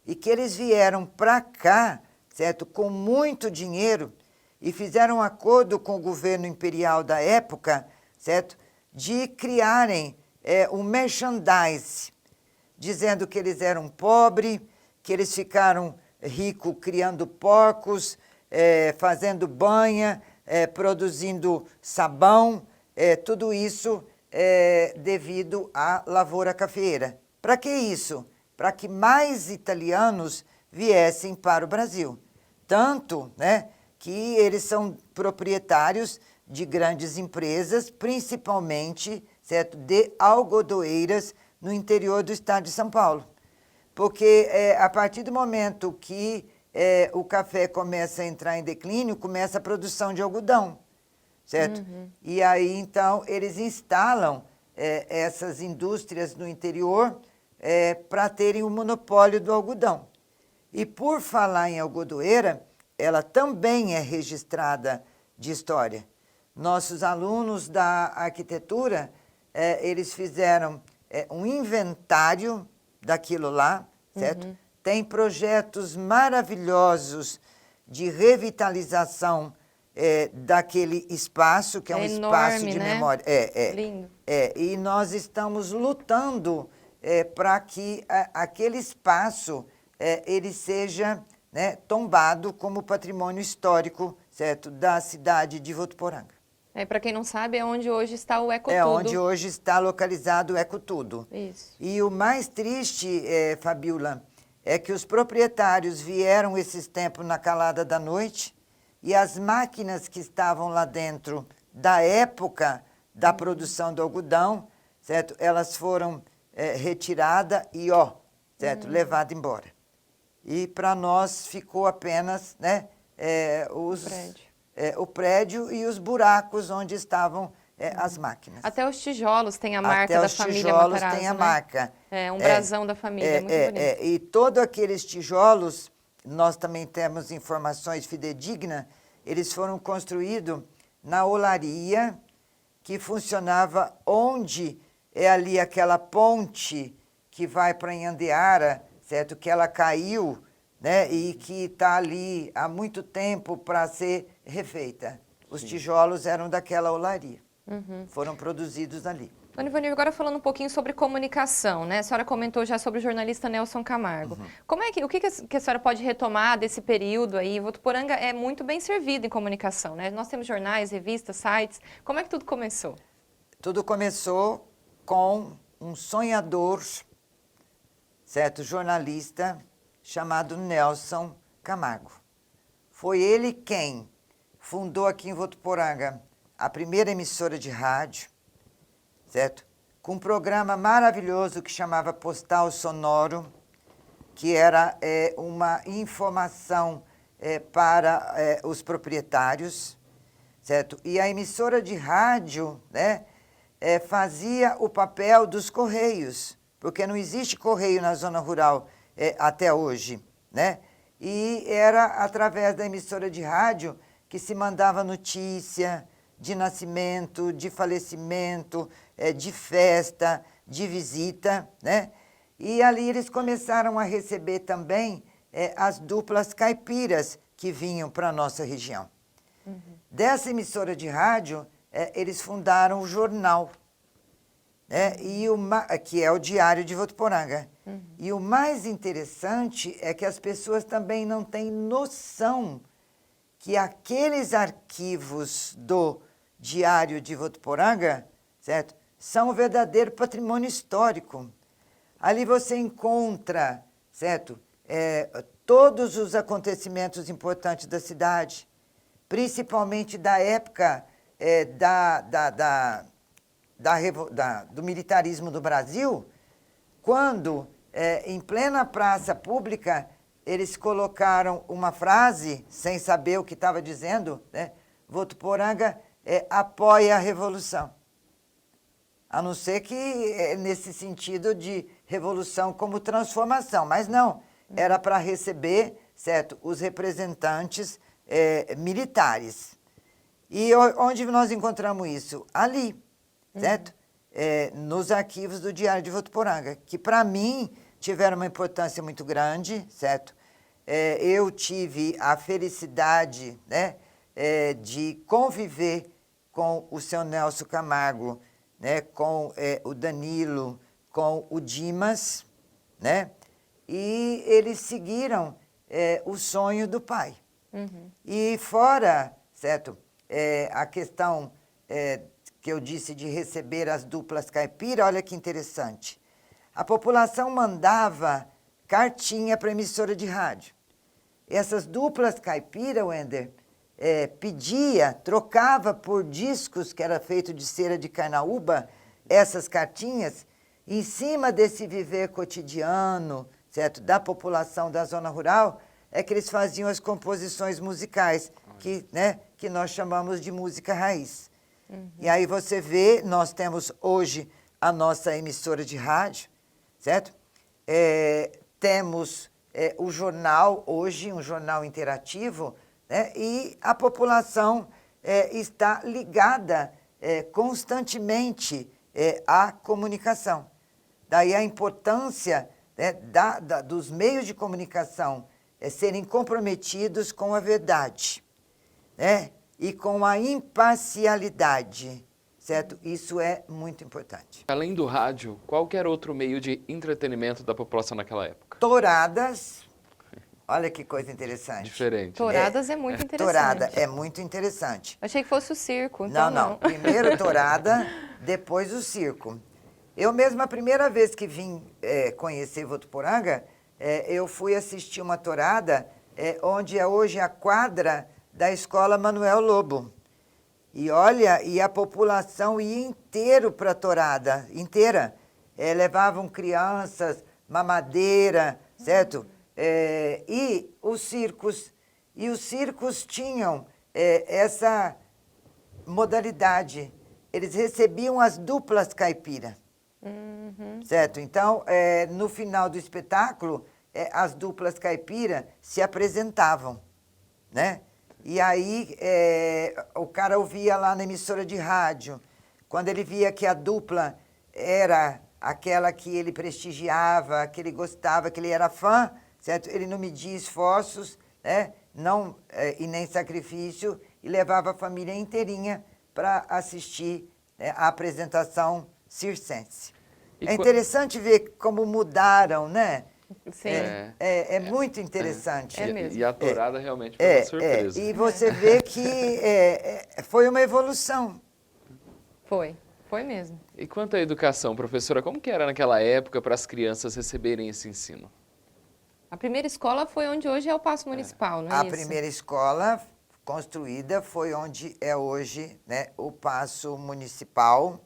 E que eles vieram para cá, certo, com muito dinheiro, e fizeram um acordo com o governo imperial da época, certo, de criarem um merchandise, dizendo que eles eram pobres, que eles ficaram ricos criando porcos, fazendo banha, produzindo sabão, tudo isso devido à lavoura cafeeira. Para que isso? Para que mais italianos viessem para o Brasil. Tanto, né, que eles são proprietários de grandes empresas, principalmente, certo, de algodoeiras no interior do estado de São Paulo. Porque a partir do momento que o café começa a entrar em declínio, começa a produção de algodão, certo? E aí, então, eles instalam essas indústrias no interior para terem o monopólio do algodão. E por falar em algodoeira, ela também é registrada de história. Nossos alunos da arquitetura, eles fizeram um inventário daquilo lá, certo? Tem projetos maravilhosos de revitalização daquele espaço, que é um espaço enorme, de né? memória. Lindo. E nós estamos lutando para que aquele espaço ele seja, né, tombado como patrimônio histórico, certo, da cidade de Votuporanga. Para quem não sabe, é onde hoje está o Ecotudo. É onde hoje está localizado o Ecotudo. Isso. E o mais triste, Fabiola, é que os proprietários vieram esses tempos na calada da noite e as máquinas que estavam lá dentro da época da produção do algodão, certo? Elas foram retiradas e, certo, levadas embora. E para nós ficou apenas, né, o prédio e os buracos onde estavam as máquinas. Até os tijolos têm a marca Até da os família tijolos Matarazzo, têm a né? marca. Um brasão da família, muito bonito. E todos aqueles tijolos, nós também temos informações fidedignas, eles foram construídos na olaria que funcionava onde é ali aquela ponte que vai para Inhandeara, certo? Que ela caiu, né? E que está ali há muito tempo para ser refeita. Os tijolos eram daquela olaria. Foram produzidos ali. Dona Ivonir, agora falando um pouquinho sobre comunicação, né? A senhora comentou já sobre o jornalista Nelson Camargo. O que a senhora pode retomar desse período aí? Votuporanga é muito bem servido em comunicação, né? Nós temos jornais, revistas, sites. Como é que tudo começou? Tudo começou com um sonhador, certo, jornalista, chamado Nelson Camargo. Foi ele quem fundou aqui em Votuporanga a primeira emissora de rádio, certo? Com um programa maravilhoso que chamava Postal Sonoro, que era uma informação para os proprietários, certo? E a emissora de rádio, né, fazia o papel dos correios, porque não existe correio na zona rural até hoje, né? E era através da emissora de rádio que se mandava notícia de nascimento, de falecimento, de festa, de visita, né? E ali eles começaram a receber também as duplas caipiras que vinham para a nossa região. Dessa emissora de rádio, eles fundaram o jornal, né? Que é o Diário de Votuporanga. E o mais interessante é que as pessoas também não têm noção que aqueles arquivos do Diário de Votuporanga, certo, são um verdadeiro patrimônio histórico. Ali você encontra, certo, todos os acontecimentos importantes da cidade, principalmente da época do militarismo do Brasil, quando, em plena praça pública, eles colocaram uma frase, sem saber o que estava dizendo, né? Votuporanga apoia a revolução. A não ser que nesse sentido de revolução como transformação, mas não, era para receber, certo, os representantes militares. E onde nós encontramos isso? Ali, certo? Nos arquivos do Diário de Votuporanga, que para mim tiveram uma importância muito grande, certo? Eu tive a felicidade, né, de conviver com o seu Nelson Camargo, né, com o Danilo, com o Dimas, né? E eles seguiram o sonho do pai. E fora, certo, a questão que eu disse de receber as duplas caipira, olha que interessante. A população mandava cartinha para a emissora de rádio. Essas duplas caipira, Wender, trocava por discos que era feito de cera de carnaúba, essas cartinhas, em cima desse viver cotidiano, certo, da população da zona rural, é que eles faziam as composições musicais, que nós chamamos de música raiz. E aí você vê, nós temos hoje a nossa emissora de rádio, certo? Temos o jornal, hoje, um jornal interativo, né? E a população está ligada constantemente à comunicação. Daí a importância, né, dos meios de comunicação serem comprometidos com a verdade, né? E com a imparcialidade, certo? Isso é muito importante. Além do rádio, qualquer outro meio de entretenimento da população naquela época? Touradas, olha que coisa interessante. Diferente. Touradas é muito interessante. Tourada é muito interessante. Achei que fosse o circo, então Não. Primeiro tourada, depois o circo. Eu mesma, a primeira vez que vim conhecer Votuporanga, eu fui assistir uma tourada onde é hoje a quadra da Escola Manuel Lobo. E olha, e a população ia inteiro para a tourada, inteira. Levavam crianças, mamadeira, certo? E os circos tinham essa modalidade. Eles recebiam as duplas caipira, certo? Então, no final do espetáculo, as duplas caipira se apresentavam, né? E aí, o cara ouvia lá na emissora de rádio. Quando ele via que a dupla era aquela que ele prestigiava, que ele gostava, que ele era fã, certo? Ele não media esforços, né? Não, e nem sacrifício, e levava a família inteirinha para assistir a apresentação circense. É interessante ver como mudaram, né? Sim. É muito interessante. É mesmo. E a tourada realmente foi uma surpresa. E você vê que foi uma evolução. Foi mesmo. E quanto à educação, professora, como que era naquela época para as crianças receberem esse ensino? A primeira escola foi onde hoje é o Paço Municipal, não é A isso? primeira escola construída foi onde é hoje, né, o Paço Municipal.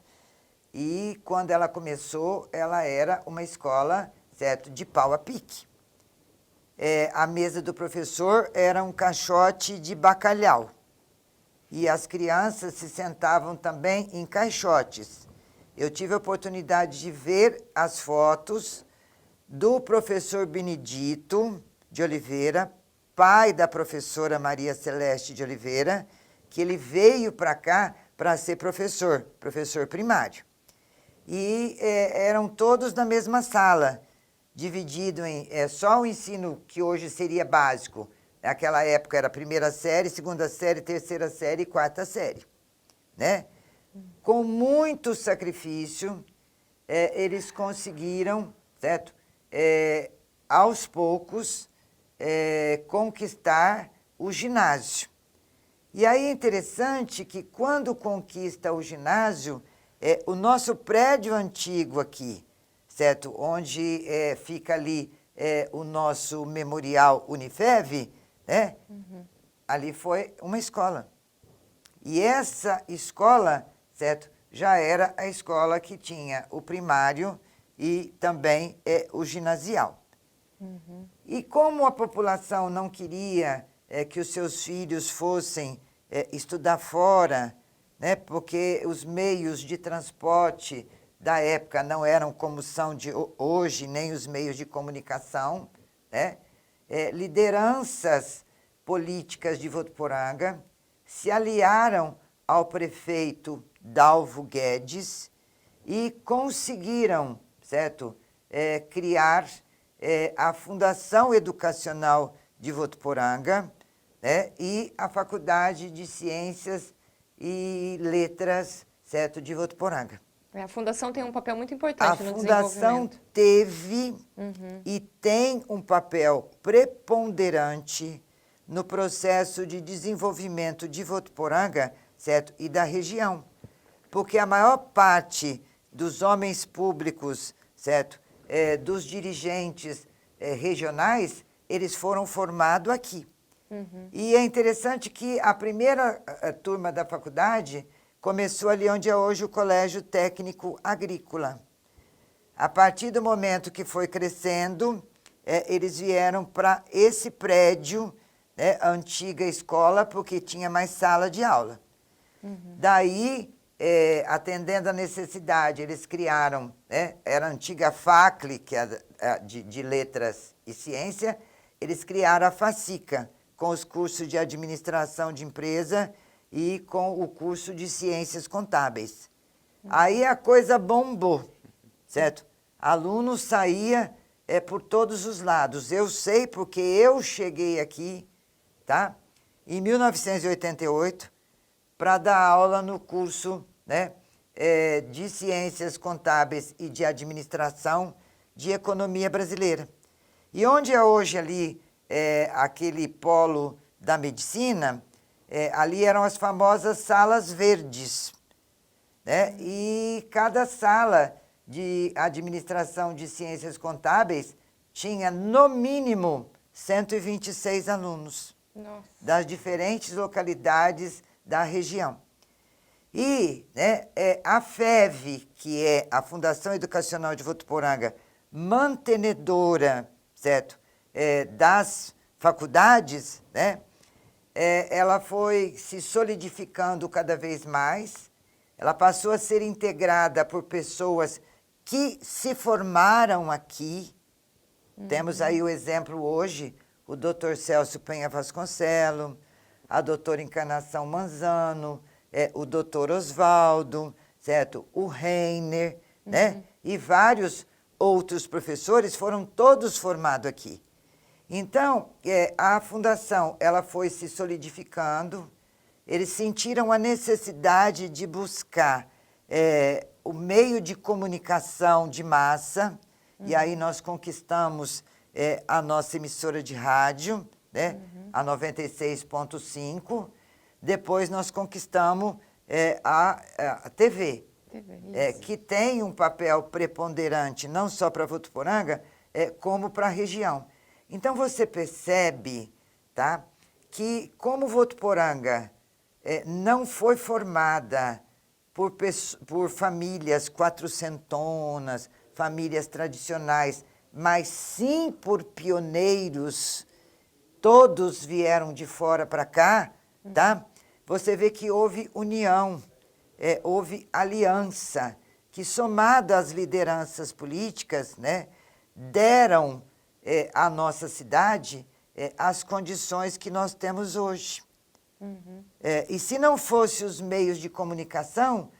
E quando ela começou, ela era uma escola, certo, de pau a pique. A mesa do professor era um caixote de bacalhau. E as crianças se sentavam também em caixotes. Eu tive a oportunidade de ver as fotos do professor Benedito de Oliveira, pai da professora Maria Celeste de Oliveira, que ele veio para cá para ser professor primário. E eram todos na mesma sala, dividido em só o ensino que hoje seria básico. Naquela época era primeira série, segunda série, terceira série e quarta série, né? Com muito sacrifício, eles conseguiram, certo? Aos poucos, conquistar o ginásio. E aí é interessante que quando conquista o ginásio, o nosso prédio antigo aqui, certo? Onde fica ali o nosso memorial Unifev, né? Ali foi uma escola. E essa escola, certo? Já era a escola que tinha o primário e também o ginasial. E como a população não queria que os seus filhos fossem estudar fora, né? Porque os meios de transporte da época não eram como são de hoje, nem os meios de comunicação, né? Lideranças políticas de Votuporanga se aliaram ao prefeito Dalvo Guedes e conseguiram, certo, criar a Fundação Educacional de Votuporanga, né, e a Faculdade de Ciências e Letras, certo, de Votuporanga. A Fundação tem um papel muito importante no desenvolvimento. A Fundação teve e tem um papel preponderante no processo de desenvolvimento de Votuporanga, certo, e da região. Porque a maior parte dos homens públicos, certo, dos dirigentes regionais, eles foram formados aqui. E é interessante que a primeira turma da faculdade começou ali onde é hoje o Colégio Técnico Agrícola. A partir do momento que foi crescendo, eles vieram para esse prédio, né, a antiga escola, porque tinha mais sala de aula. Daí, atendendo a necessidade, eles criaram, né, era a antiga FACLE, que é de Letras e Ciência, eles criaram a FACICA, com os cursos de Administração de Empresa e com o curso de Ciências Contábeis. Aí a coisa bombou, certo? Aluno saía por todos os lados. Eu sei porque eu cheguei aqui, tá? Em 1988, para dar aula no curso, né, de Ciências Contábeis e de Administração de Economia Brasileira. E onde é hoje ali aquele polo da medicina, ali eram as famosas salas verdes, né? E cada sala de Administração de Ciências Contábeis tinha, no mínimo, 126 alunos. Nossa. Das diferentes localidades da região. E, né, a FEV, que é a Fundação Educacional de Votuporanga, mantenedora, certo, das faculdades, né, ela foi se solidificando cada vez mais, ela passou a ser integrada por pessoas que se formaram aqui. Temos aí o exemplo hoje, o Dr. Celso Penha Vasconcelos, a doutora Encarnação Manzano, o doutor Osvaldo, certo? O Reiner, né? E vários outros professores foram todos formados aqui. Então, a fundação ela foi se solidificando, eles sentiram a necessidade de buscar o meio de comunicação de massa, e aí nós conquistamos a nossa emissora de rádio, né? A 96.5. Depois nós conquistamos a TV, que tem um papel preponderante não só para Votuporanga, como para a região. Então você percebe, tá, que como Votuporanga não foi formada por famílias quatrocentonas, famílias tradicionais, mas sim por pioneiros, todos vieram de fora para cá, tá? Você vê que houve união, houve aliança, que somado às lideranças políticas, né, deram à nossa cidade as condições que nós temos hoje. E se não fosse os meios de comunicação,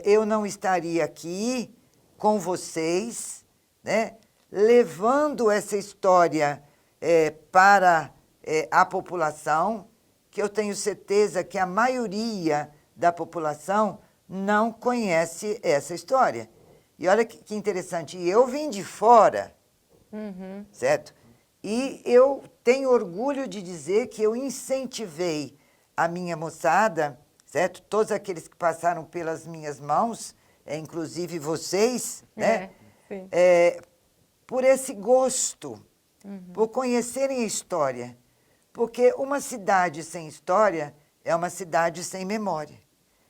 eu não estaria aqui com vocês, né, levando essa história para a população, que eu tenho certeza que a maioria da população não conhece essa história. E olha que interessante, eu vim de fora, certo? E eu tenho orgulho de dizer que eu incentivei a minha moçada, certo? Todos aqueles que passaram pelas minhas mãos, inclusive vocês, né? Sim. Por esse gosto, por conhecerem a história. Porque uma cidade sem história é uma cidade sem memória.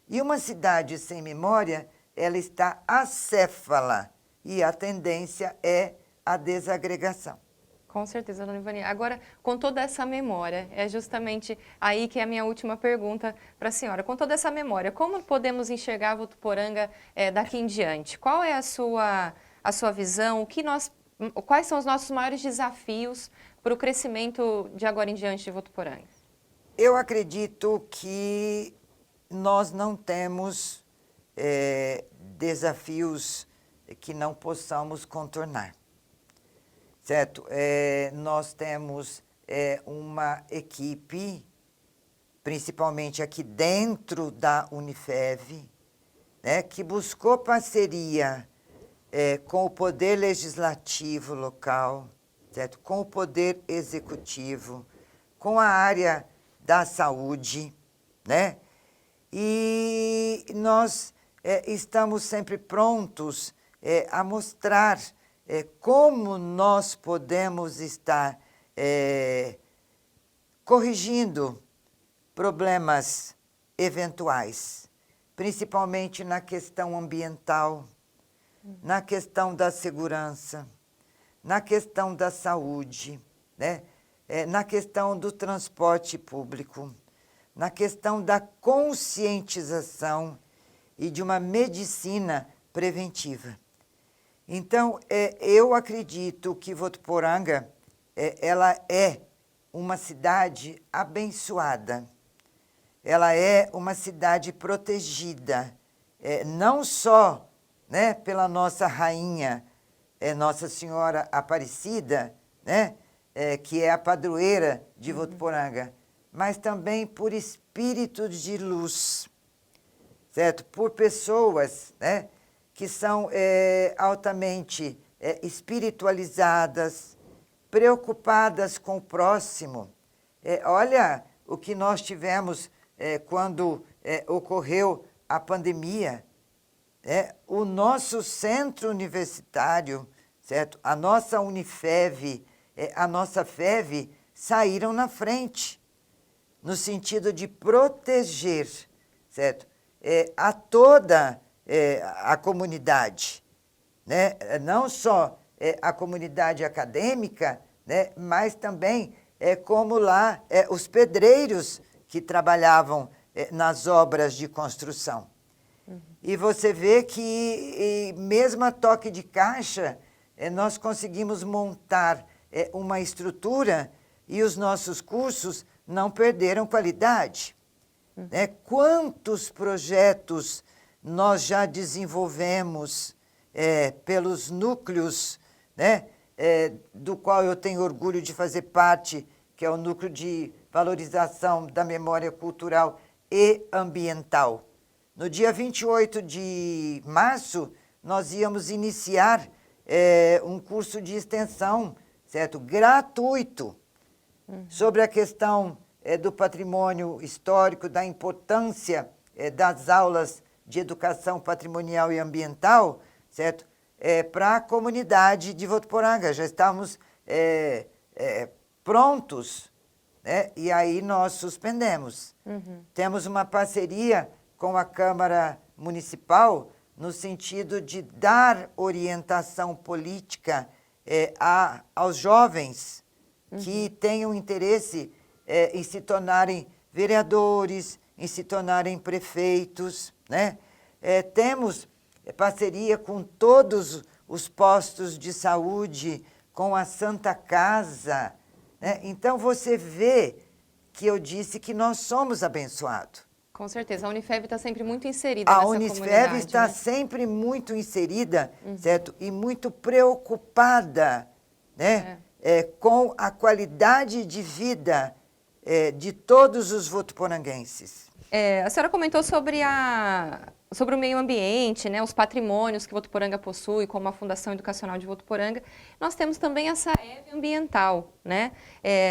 E uma cidade sem memória, ela está acéfala. E a tendência é a desagregação. Com certeza, dona Ivani. Agora, com toda essa memória, é justamente aí que é a minha última pergunta para a senhora. Com toda essa memória, como podemos enxergar Votuporanga daqui em diante? Qual é a sua visão? Quais são os nossos maiores desafios para o crescimento de agora em diante de Votuporanga? Eu acredito que nós não temos desafios que não possamos contornar. Certo? Nós temos uma equipe, principalmente aqui dentro da Unifev, né, que buscou parceria com o Poder Legislativo local, certo? Com o Poder Executivo, com a área da saúde, né? E nós estamos sempre prontos a mostrar como nós podemos estar corrigindo problemas eventuais, principalmente na questão ambiental, na questão da segurança, na questão da saúde, né? Na questão do transporte público, na questão da conscientização e de uma medicina preventiva. Então, eu acredito que Votuporanga, ela é uma cidade abençoada, ela é uma cidade protegida, não só, né, pela nossa rainha, Nossa Senhora Aparecida, né, que é a padroeira de Votuporanga, mas também por espíritos de luz, certo? Por pessoas, né, que são altamente espiritualizadas, preocupadas com o próximo. Olha o que nós tivemos quando ocorreu a pandemia. O nosso centro universitário, certo? A nossa Unifev, a nossa FEV, saíram na frente, no sentido de proteger, certo? A toda a comunidade, né? Não só a comunidade acadêmica, né? Mas também como lá os pedreiros que trabalhavam nas obras de construção. E você vê que, mesmo a toque de caixa, nós conseguimos montar uma estrutura e os nossos cursos não perderam qualidade. Quantos projetos nós já desenvolvemos pelos núcleos, né, do qual eu tenho orgulho de fazer parte, que é o Núcleo de Valorização da Memória Cultural e Ambiental. No dia 28 de março, nós íamos iniciar um curso de extensão, certo? Gratuito, sobre a questão do patrimônio histórico, da importância das aulas de educação patrimonial e ambiental, certo? Para a comunidade de Votuporanga. Já estávamos prontos, né? E aí nós suspendemos. Temos uma parceria com a Câmara Municipal no sentido de dar orientação política aos jovens que tenham interesse em se tornarem vereadores, em se tornarem prefeitos, né? Temos parceria com todos os postos de saúde, com a Santa Casa, né? Então, você vê que eu disse que nós somos abençoados. Com certeza, a Unifev está sempre muito inserida nessa comunidade. A Unifev está sempre muito inserida, certo? E muito preocupada, né? Com a qualidade de vida de todos os votuporanguenses. A senhora comentou sobre o meio ambiente, né, os patrimônios que Votuporanga possui, como a Fundação Educacional de Votuporanga. Nós temos também a SAEV Ambiental, né?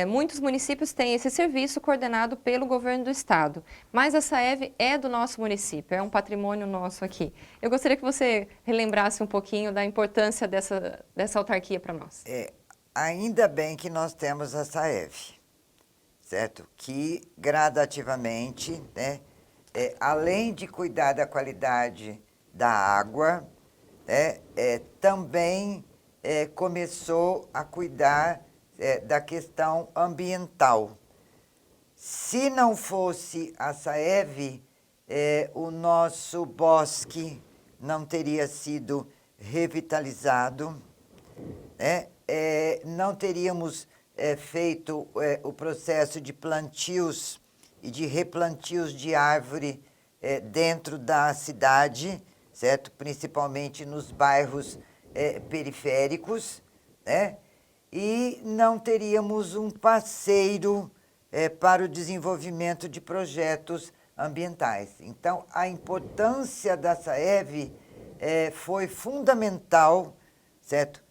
Muitos municípios têm esse serviço coordenado pelo governo do estado, mas a SAEV é do nosso município, é um patrimônio nosso aqui. Eu gostaria que você relembrasse um pouquinho da importância dessa autarquia para nós. Ainda bem que nós temos a SAEV, certo? Que gradativamente, né, além de cuidar da qualidade da água, também começou a cuidar da questão ambiental. Se não fosse a SAEV, o nosso bosque não teria sido revitalizado, né? Não teríamos feito o processo de plantios e de replantios de árvore dentro da cidade, certo? Principalmente nos bairros periféricos, né? E não teríamos um parceiro para o desenvolvimento de projetos ambientais. Então, a importância da SAEV foi fundamental, certo?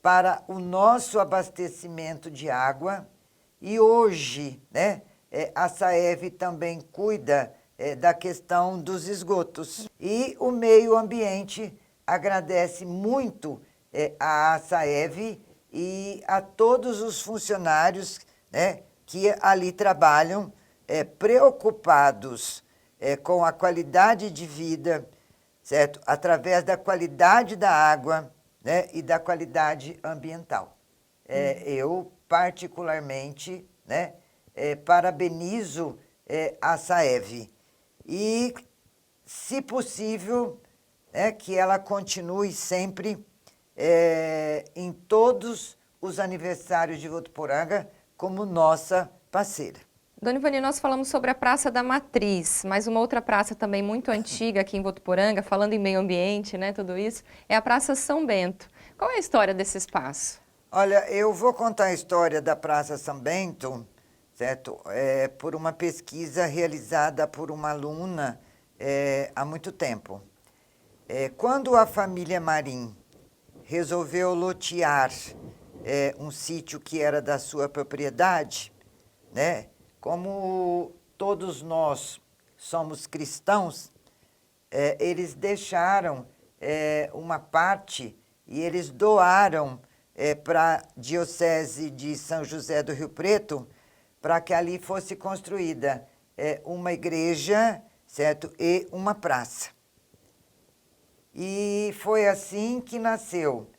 Para o nosso abastecimento de água. E hoje, né, a SAEV também cuida da questão dos esgotos. E o meio ambiente agradece muito à SAEV e a todos os funcionários, né, que ali trabalham preocupados com a qualidade de vida, certo? Através da qualidade da água, né, e da qualidade ambiental. Eu, particularmente, né, parabenizo a Saev e, se possível, que ela continue sempre em todos os aniversários de Votuporanga como nossa parceira. Dona Ivani, nós falamos sobre a Praça da Matriz, mas uma outra praça também muito antiga aqui em Votuporanga, falando em meio ambiente, né, tudo isso, é a Praça São Bento. Qual é a história desse espaço? Olha, eu vou contar a história da Praça São Bento, certo? Por uma pesquisa realizada por uma aluna há muito tempo. Quando a família Marim resolveu lotear um sítio que era da sua propriedade, né? Como todos nós somos cristãos, eles deixaram uma parte e eles doaram para a Diocese de São José do Rio Preto, para que ali fosse construída uma igreja, certo? E uma praça. E foi assim que nasceu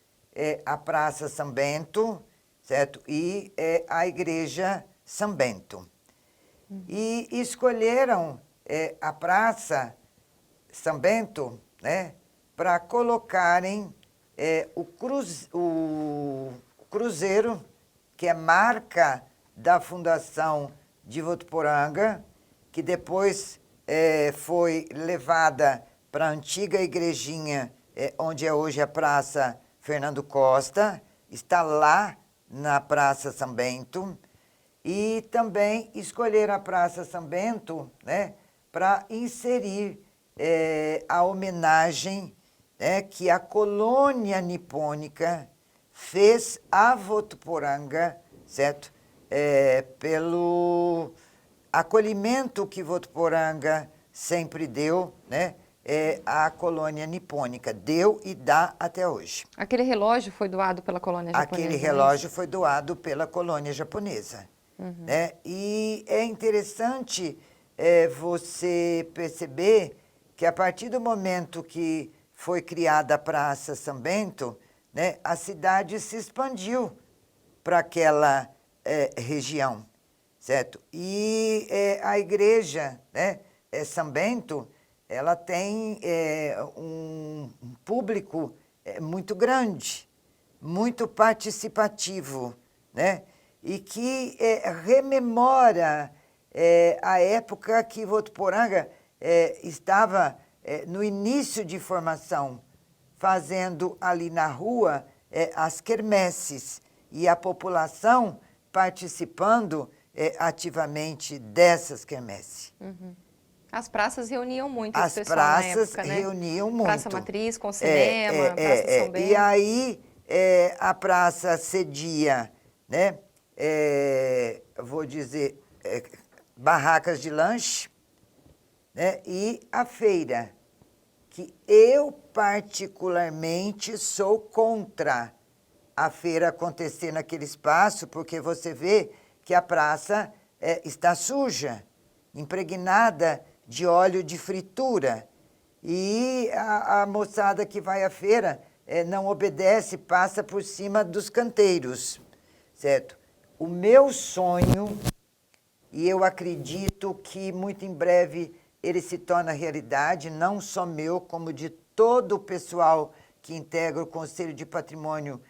a Praça São Bento, certo? E a Igreja São Bento. E escolheram a Praça São Bento, né, para colocarem o cruzeiro, que é marca da Fundação de Votuporanga, que depois foi levada para a antiga igrejinha, onde é hoje a Praça Fernando Costa, está lá na Praça São Bento. E também escolher a Praça São Bento, né, para inserir a homenagem, né, que a colônia nipônica fez a Votuporanga, certo? Pelo acolhimento que Votuporanga sempre deu, né, à colônia nipônica. Deu e dá até hoje. Aquele relógio foi doado pela colônia japonesa? Aquele relógio foi doado pela colônia japonesa. Né? E é interessante você perceber que a partir do momento que foi criada a Praça São Bento, né, a cidade se expandiu para aquela região, certo? E a igreja, né, São Bento, ela tem um público muito grande, muito participativo, né? E que rememora a época que Votuporanga estava no início de formação, fazendo ali na rua as quermesses e a população participando ativamente dessas quermesses. As praças reuniam muito As esse pessoal na praças época, né? reuniam muito. Praça Matriz com cinema, Praça São Bento. E aí a praça cedia, né? Vou dizer, barracas de lanche, né? E a feira, que eu particularmente sou contra a feira acontecer naquele espaço, porque você vê que a praça está suja, impregnada de óleo de fritura. E a moçada que vai à feira não obedece, passa por cima dos canteiros, certo? O meu sonho, e eu acredito que muito em breve ele se torna realidade, não só meu, como de todo o pessoal que integra o Conselho de Patrimônio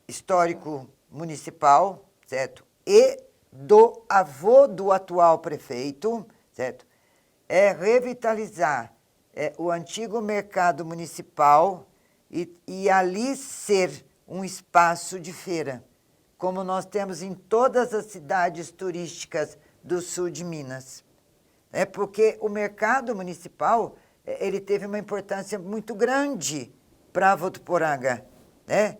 Histórico Municipal, certo? E do avô do atual prefeito, certo? É revitalizar o antigo mercado municipal e ali ser um espaço de feira, como nós temos em todas as cidades turísticas do sul de Minas. Porque o mercado municipal ele teve uma importância muito grande para Votuporanga, né?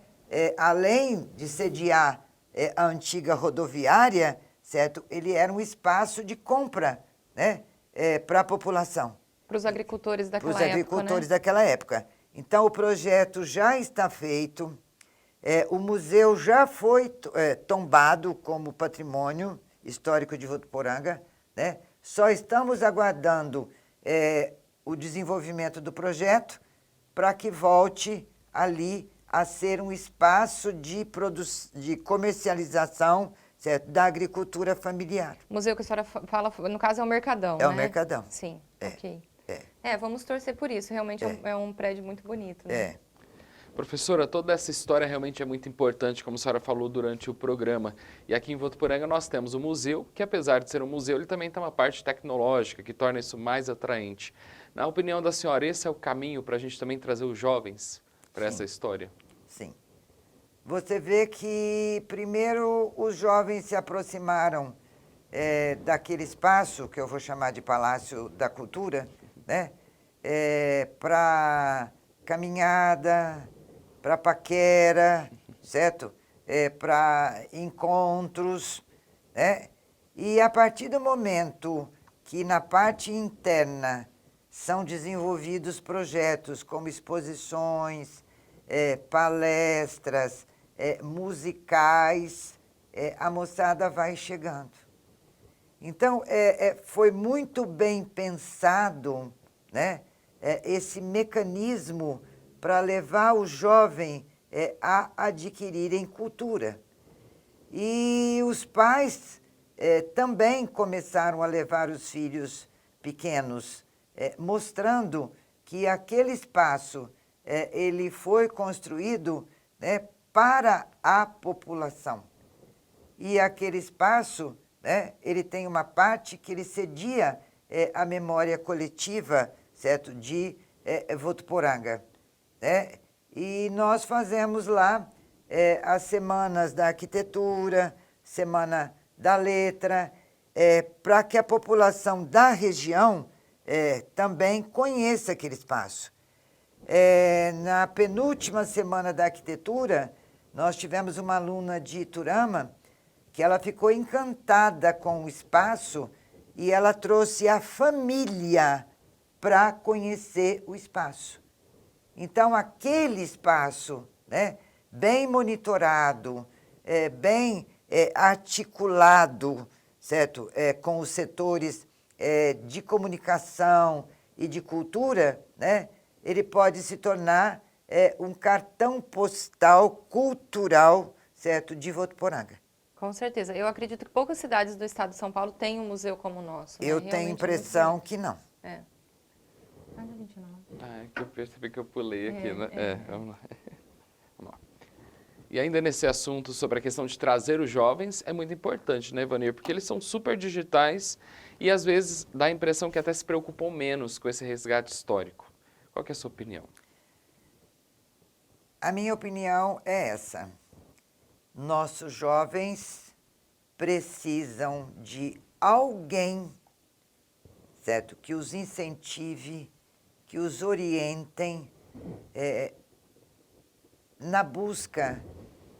Além de sediar a antiga rodoviária, certo? Ele era um espaço de compra, né? Para a população. Para os agricultores daquela época, Para os agricultores né? daquela época. Então, o projeto já está feito, o museu já foi tombado como patrimônio histórico de Votuporanga, né? Só estamos aguardando o desenvolvimento do projeto para que volte ali a ser um espaço de comercialização, certo, da agricultura familiar. O museu que a senhora fala, no caso, é o Mercadão, É né? o Mercadão. Sim, É, ok. é. Vamos torcer por isso. Realmente é um prédio muito bonito, né? É. Professora, toda essa história realmente é muito importante, como a senhora falou durante o programa. E aqui em Votuporanga nós temos o museu, que apesar de ser um museu, ele também tem uma parte tecnológica, que torna isso mais atraente. Na opinião da senhora, esse é o caminho para a gente também trazer os jovens para essa história? Sim. Você vê que, primeiro, os jovens se aproximaram daquele espaço, que eu vou chamar de Palácio da Cultura, né? Para caminhada, para paquera, certo? Para encontros, né? E a partir do momento que na parte interna são desenvolvidos projetos como exposições, palestras, musicais, a moçada vai chegando. Então, foi muito bem pensado, né, esse mecanismo para levar o jovem a adquirirem cultura. E os pais também começaram a levar os filhos pequenos, mostrando que aquele espaço ele foi construído, né, para a população. E aquele espaço, né, ele tem uma parte que ele cedia à memória coletiva, certo, de Votuporanga. Né? E nós fazemos lá as semanas da arquitetura, semana da letra, para que a população da região também conheça aquele espaço. Na penúltima semana da arquitetura, nós tivemos uma aluna de Iturama que ela ficou encantada com o espaço e ela trouxe a família para conhecer o espaço. Então, aquele espaço, né, bem monitorado, bem articulado, certo? Com os setores de comunicação e de cultura, né? Ele pode se tornar um cartão postal cultural, certo, de Votuporanga. Com certeza. Eu acredito que poucas cidades do estado de São Paulo têm um museu como o nosso. Né? Eu tenho impressão que não. Mais 29. É que eu percebi que eu pulei aqui, né? Vamos lá. Vamos lá. E ainda nesse assunto sobre a questão de trazer os jovens, é muito importante, né, Ivanir? Porque eles são super digitais e às vezes dá a impressão que até se preocupam menos com esse resgate histórico. Qual que é a sua opinião? A minha opinião é essa. Nossos jovens precisam de alguém, certo, que os incentive, que os orientem na busca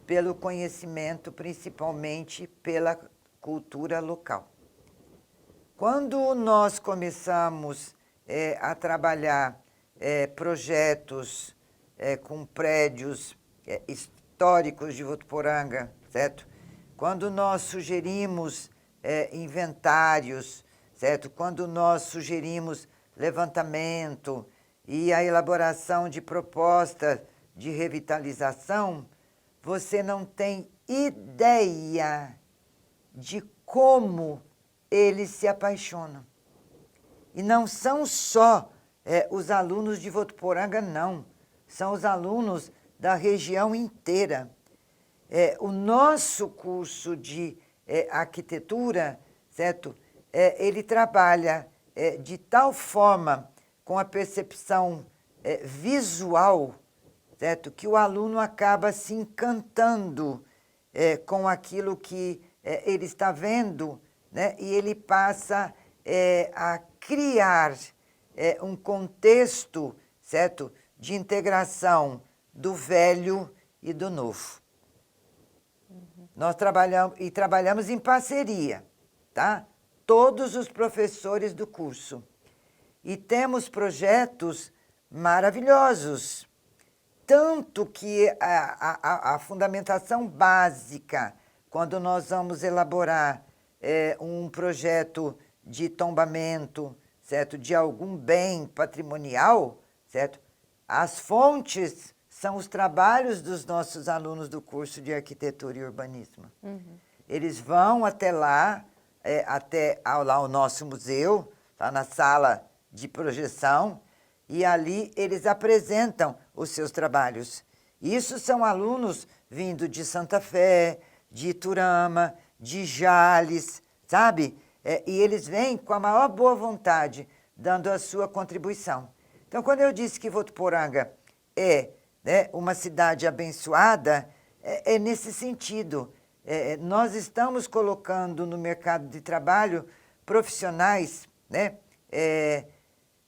pelo conhecimento, principalmente pela cultura local. Quando nós começamos a trabalhar projetos com prédios históricos de Votuporanga, certo? Quando nós sugerimos inventários, certo? Quando nós sugerimos levantamento e a elaboração de propostas de revitalização, você não tem ideia de como eles se apaixonam. E não são só os alunos de Votuporanga, não. São os alunos da região inteira. O nosso curso de arquitetura, certo? Ele trabalha de tal forma com a percepção visual, certo? Que o aluno acaba se encantando com aquilo que ele está vendo, né? E ele passa a criar um contexto, certo? De integração do velho e do novo. Nós trabalhamos em parceria, tá? Todos os professores do curso. E temos projetos maravilhosos. Tanto que a fundamentação básica, quando nós vamos elaborar um projeto de tombamento, certo? De algum bem patrimonial, certo? As fontes são os trabalhos dos nossos alunos do curso de Arquitetura e Urbanismo. Eles vão até lá, lá o nosso museu, lá na sala de projeção, e ali eles apresentam os seus trabalhos. Isso são alunos vindo de Santa Fé, de Iturama, de Jales, sabe? E eles vêm com a maior boa vontade, dando a sua contribuição. Então, quando eu disse que Votuporanga é, né, uma cidade abençoada, é nesse sentido. Nós estamos colocando no mercado de trabalho profissionais, né,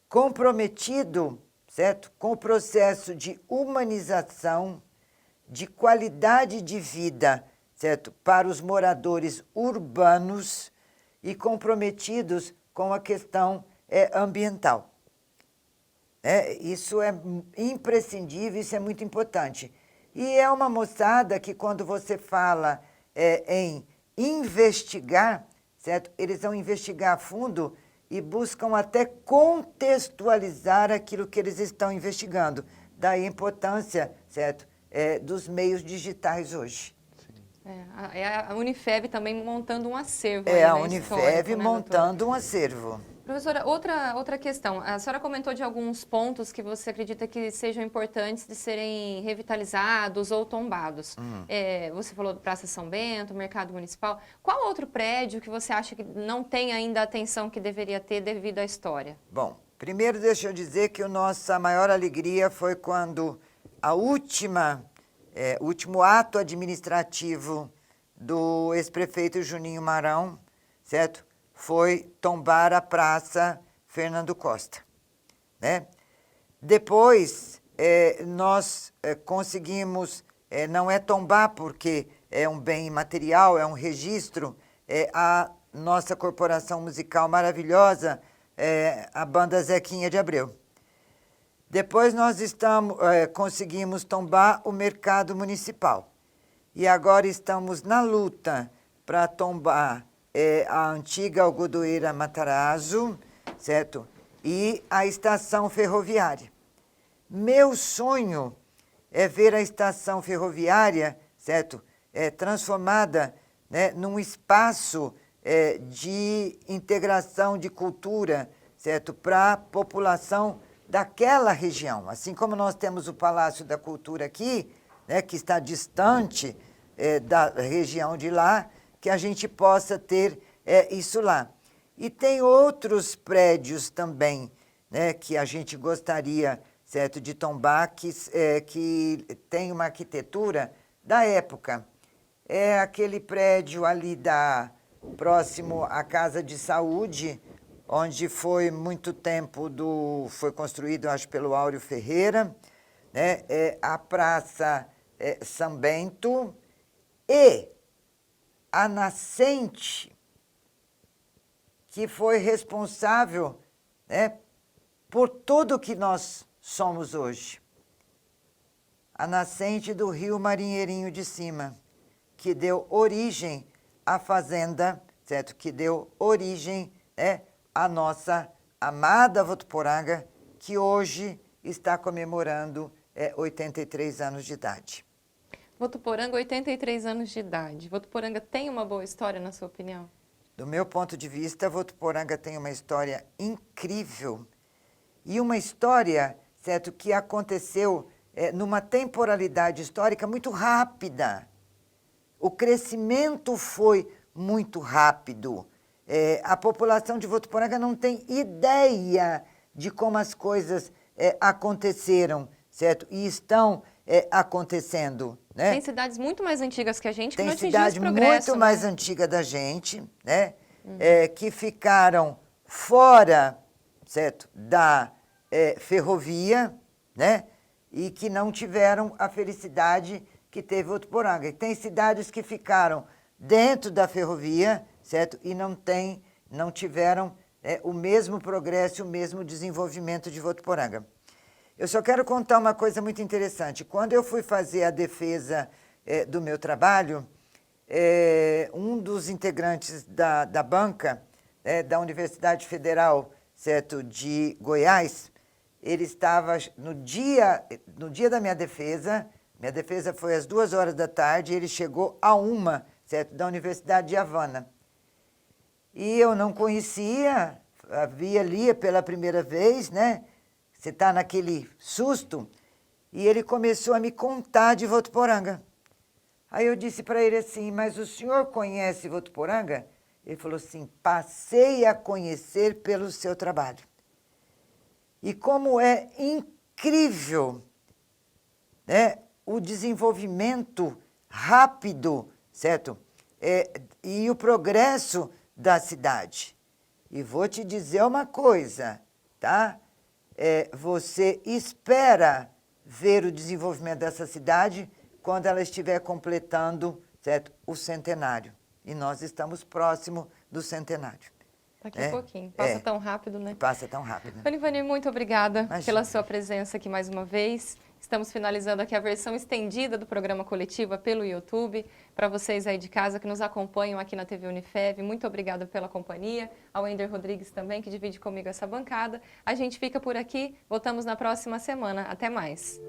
comprometido, certo, com o processo de humanização, de qualidade de vida, certo, para os moradores urbanos e comprometidos com a questão ambiental. Isso é imprescindível, isso é muito importante. E é uma moçada que, quando você fala em investigar, certo, eles vão investigar a fundo e buscam até contextualizar aquilo que eles estão investigando. Daí a importância, certo, dos meios digitais hoje. A Unifeb também montando um acervo. A Unifeb montando um acervo. Professora, outra questão. A senhora comentou de alguns pontos que você acredita que sejam importantes de serem revitalizados ou tombados. Você falou do Praça São Bento, Mercado Municipal. Qual outro prédio que você acha que não tem ainda a atenção que deveria ter devido à história? Bom, primeiro deixa eu dizer que a nossa maior alegria foi quando o último ato administrativo do ex-prefeito Juninho Marão, certo? Foi tombar a Praça Fernando Costa, né? Depois, nós conseguimos, não é tombar porque é um bem imaterial, é um registro, a nossa corporação musical maravilhosa, a banda Zequinha de Abreu. Depois nós conseguimos tombar o Mercado Municipal. E agora estamos na luta para tombar a antiga algodoeira Matarazzo, certo? E a estação ferroviária. Meu sonho é ver a estação ferroviária, certo? Transformada, né, num espaço de integração de cultura, certo? Para a população daquela região. Assim como nós temos o Palácio da Cultura aqui, né, que está distante da região de lá, que a gente possa ter isso lá. E tem outros prédios também, né, que a gente gostaria, certo, de tombar, que tem uma arquitetura da época. É aquele prédio ali próximo à Casa de Saúde, onde foi muito tempo foi construído, acho, pelo Áureo Ferreira, né, a Praça São Bento e a nascente que foi responsável, né, por tudo que nós somos hoje. A nascente do Rio Marinheirinho de Cima, que deu origem à fazenda, certo? Que deu origem à nossa amada Votuporanga, que hoje está comemorando 83 anos de idade. Votuporanga, 83 anos de idade. Votuporanga tem uma boa história, na sua opinião? Do meu ponto de vista, Votuporanga tem uma história incrível. E uma história, certo, que aconteceu numa temporalidade histórica muito rápida. O crescimento foi muito rápido. A população de Votuporanga não tem ideia de como as coisas aconteceram, certo? E estão acontecendo. Né? Tem cidades muito mais antigas que a gente que não atingiram esse progresso. Tem cidade muito mais antiga da gente, né? Que ficaram fora, certo, da ferrovia, né? E que não tiveram a felicidade que teve Votuporanga. E tem cidades que ficaram dentro da ferrovia, certo? E não tiveram o mesmo progresso, o mesmo desenvolvimento de Votuporanga. Eu só quero contar uma coisa muito interessante. Quando eu fui fazer a defesa do meu trabalho, um dos integrantes da banca da Universidade Federal, certo, de Goiás, ele estava no dia da minha defesa foi às 2 horas da tarde, ele chegou à 1, certo, da Universidade de Havana. E eu não conhecia, havia ali pela primeira vez, né? Você está naquele susto. E ele começou a me contar de Votuporanga. Aí eu disse para ele assim, mas o senhor conhece Votuporanga? Ele falou assim, passei a conhecer pelo seu trabalho. E como é incrível, né, o desenvolvimento rápido, certo? E o progresso da cidade. E vou te dizer uma coisa, tá? Você espera ver o desenvolvimento dessa cidade quando ela estiver completando, certo, o centenário. E nós estamos próximo do centenário. Daqui a pouquinho. Passa tão rápido, né? Passa tão rápido. Fanny, muito obrigada Imagina. pela sua presença aqui mais uma vez. Estamos finalizando aqui a versão estendida do programa Coletiva pelo YouTube. Para vocês aí de casa que nos acompanham aqui na TV Unifev, muito obrigada pela companhia. Ao Ender Rodrigues também, que divide comigo essa bancada. A gente fica por aqui. Voltamos na próxima semana. Até mais.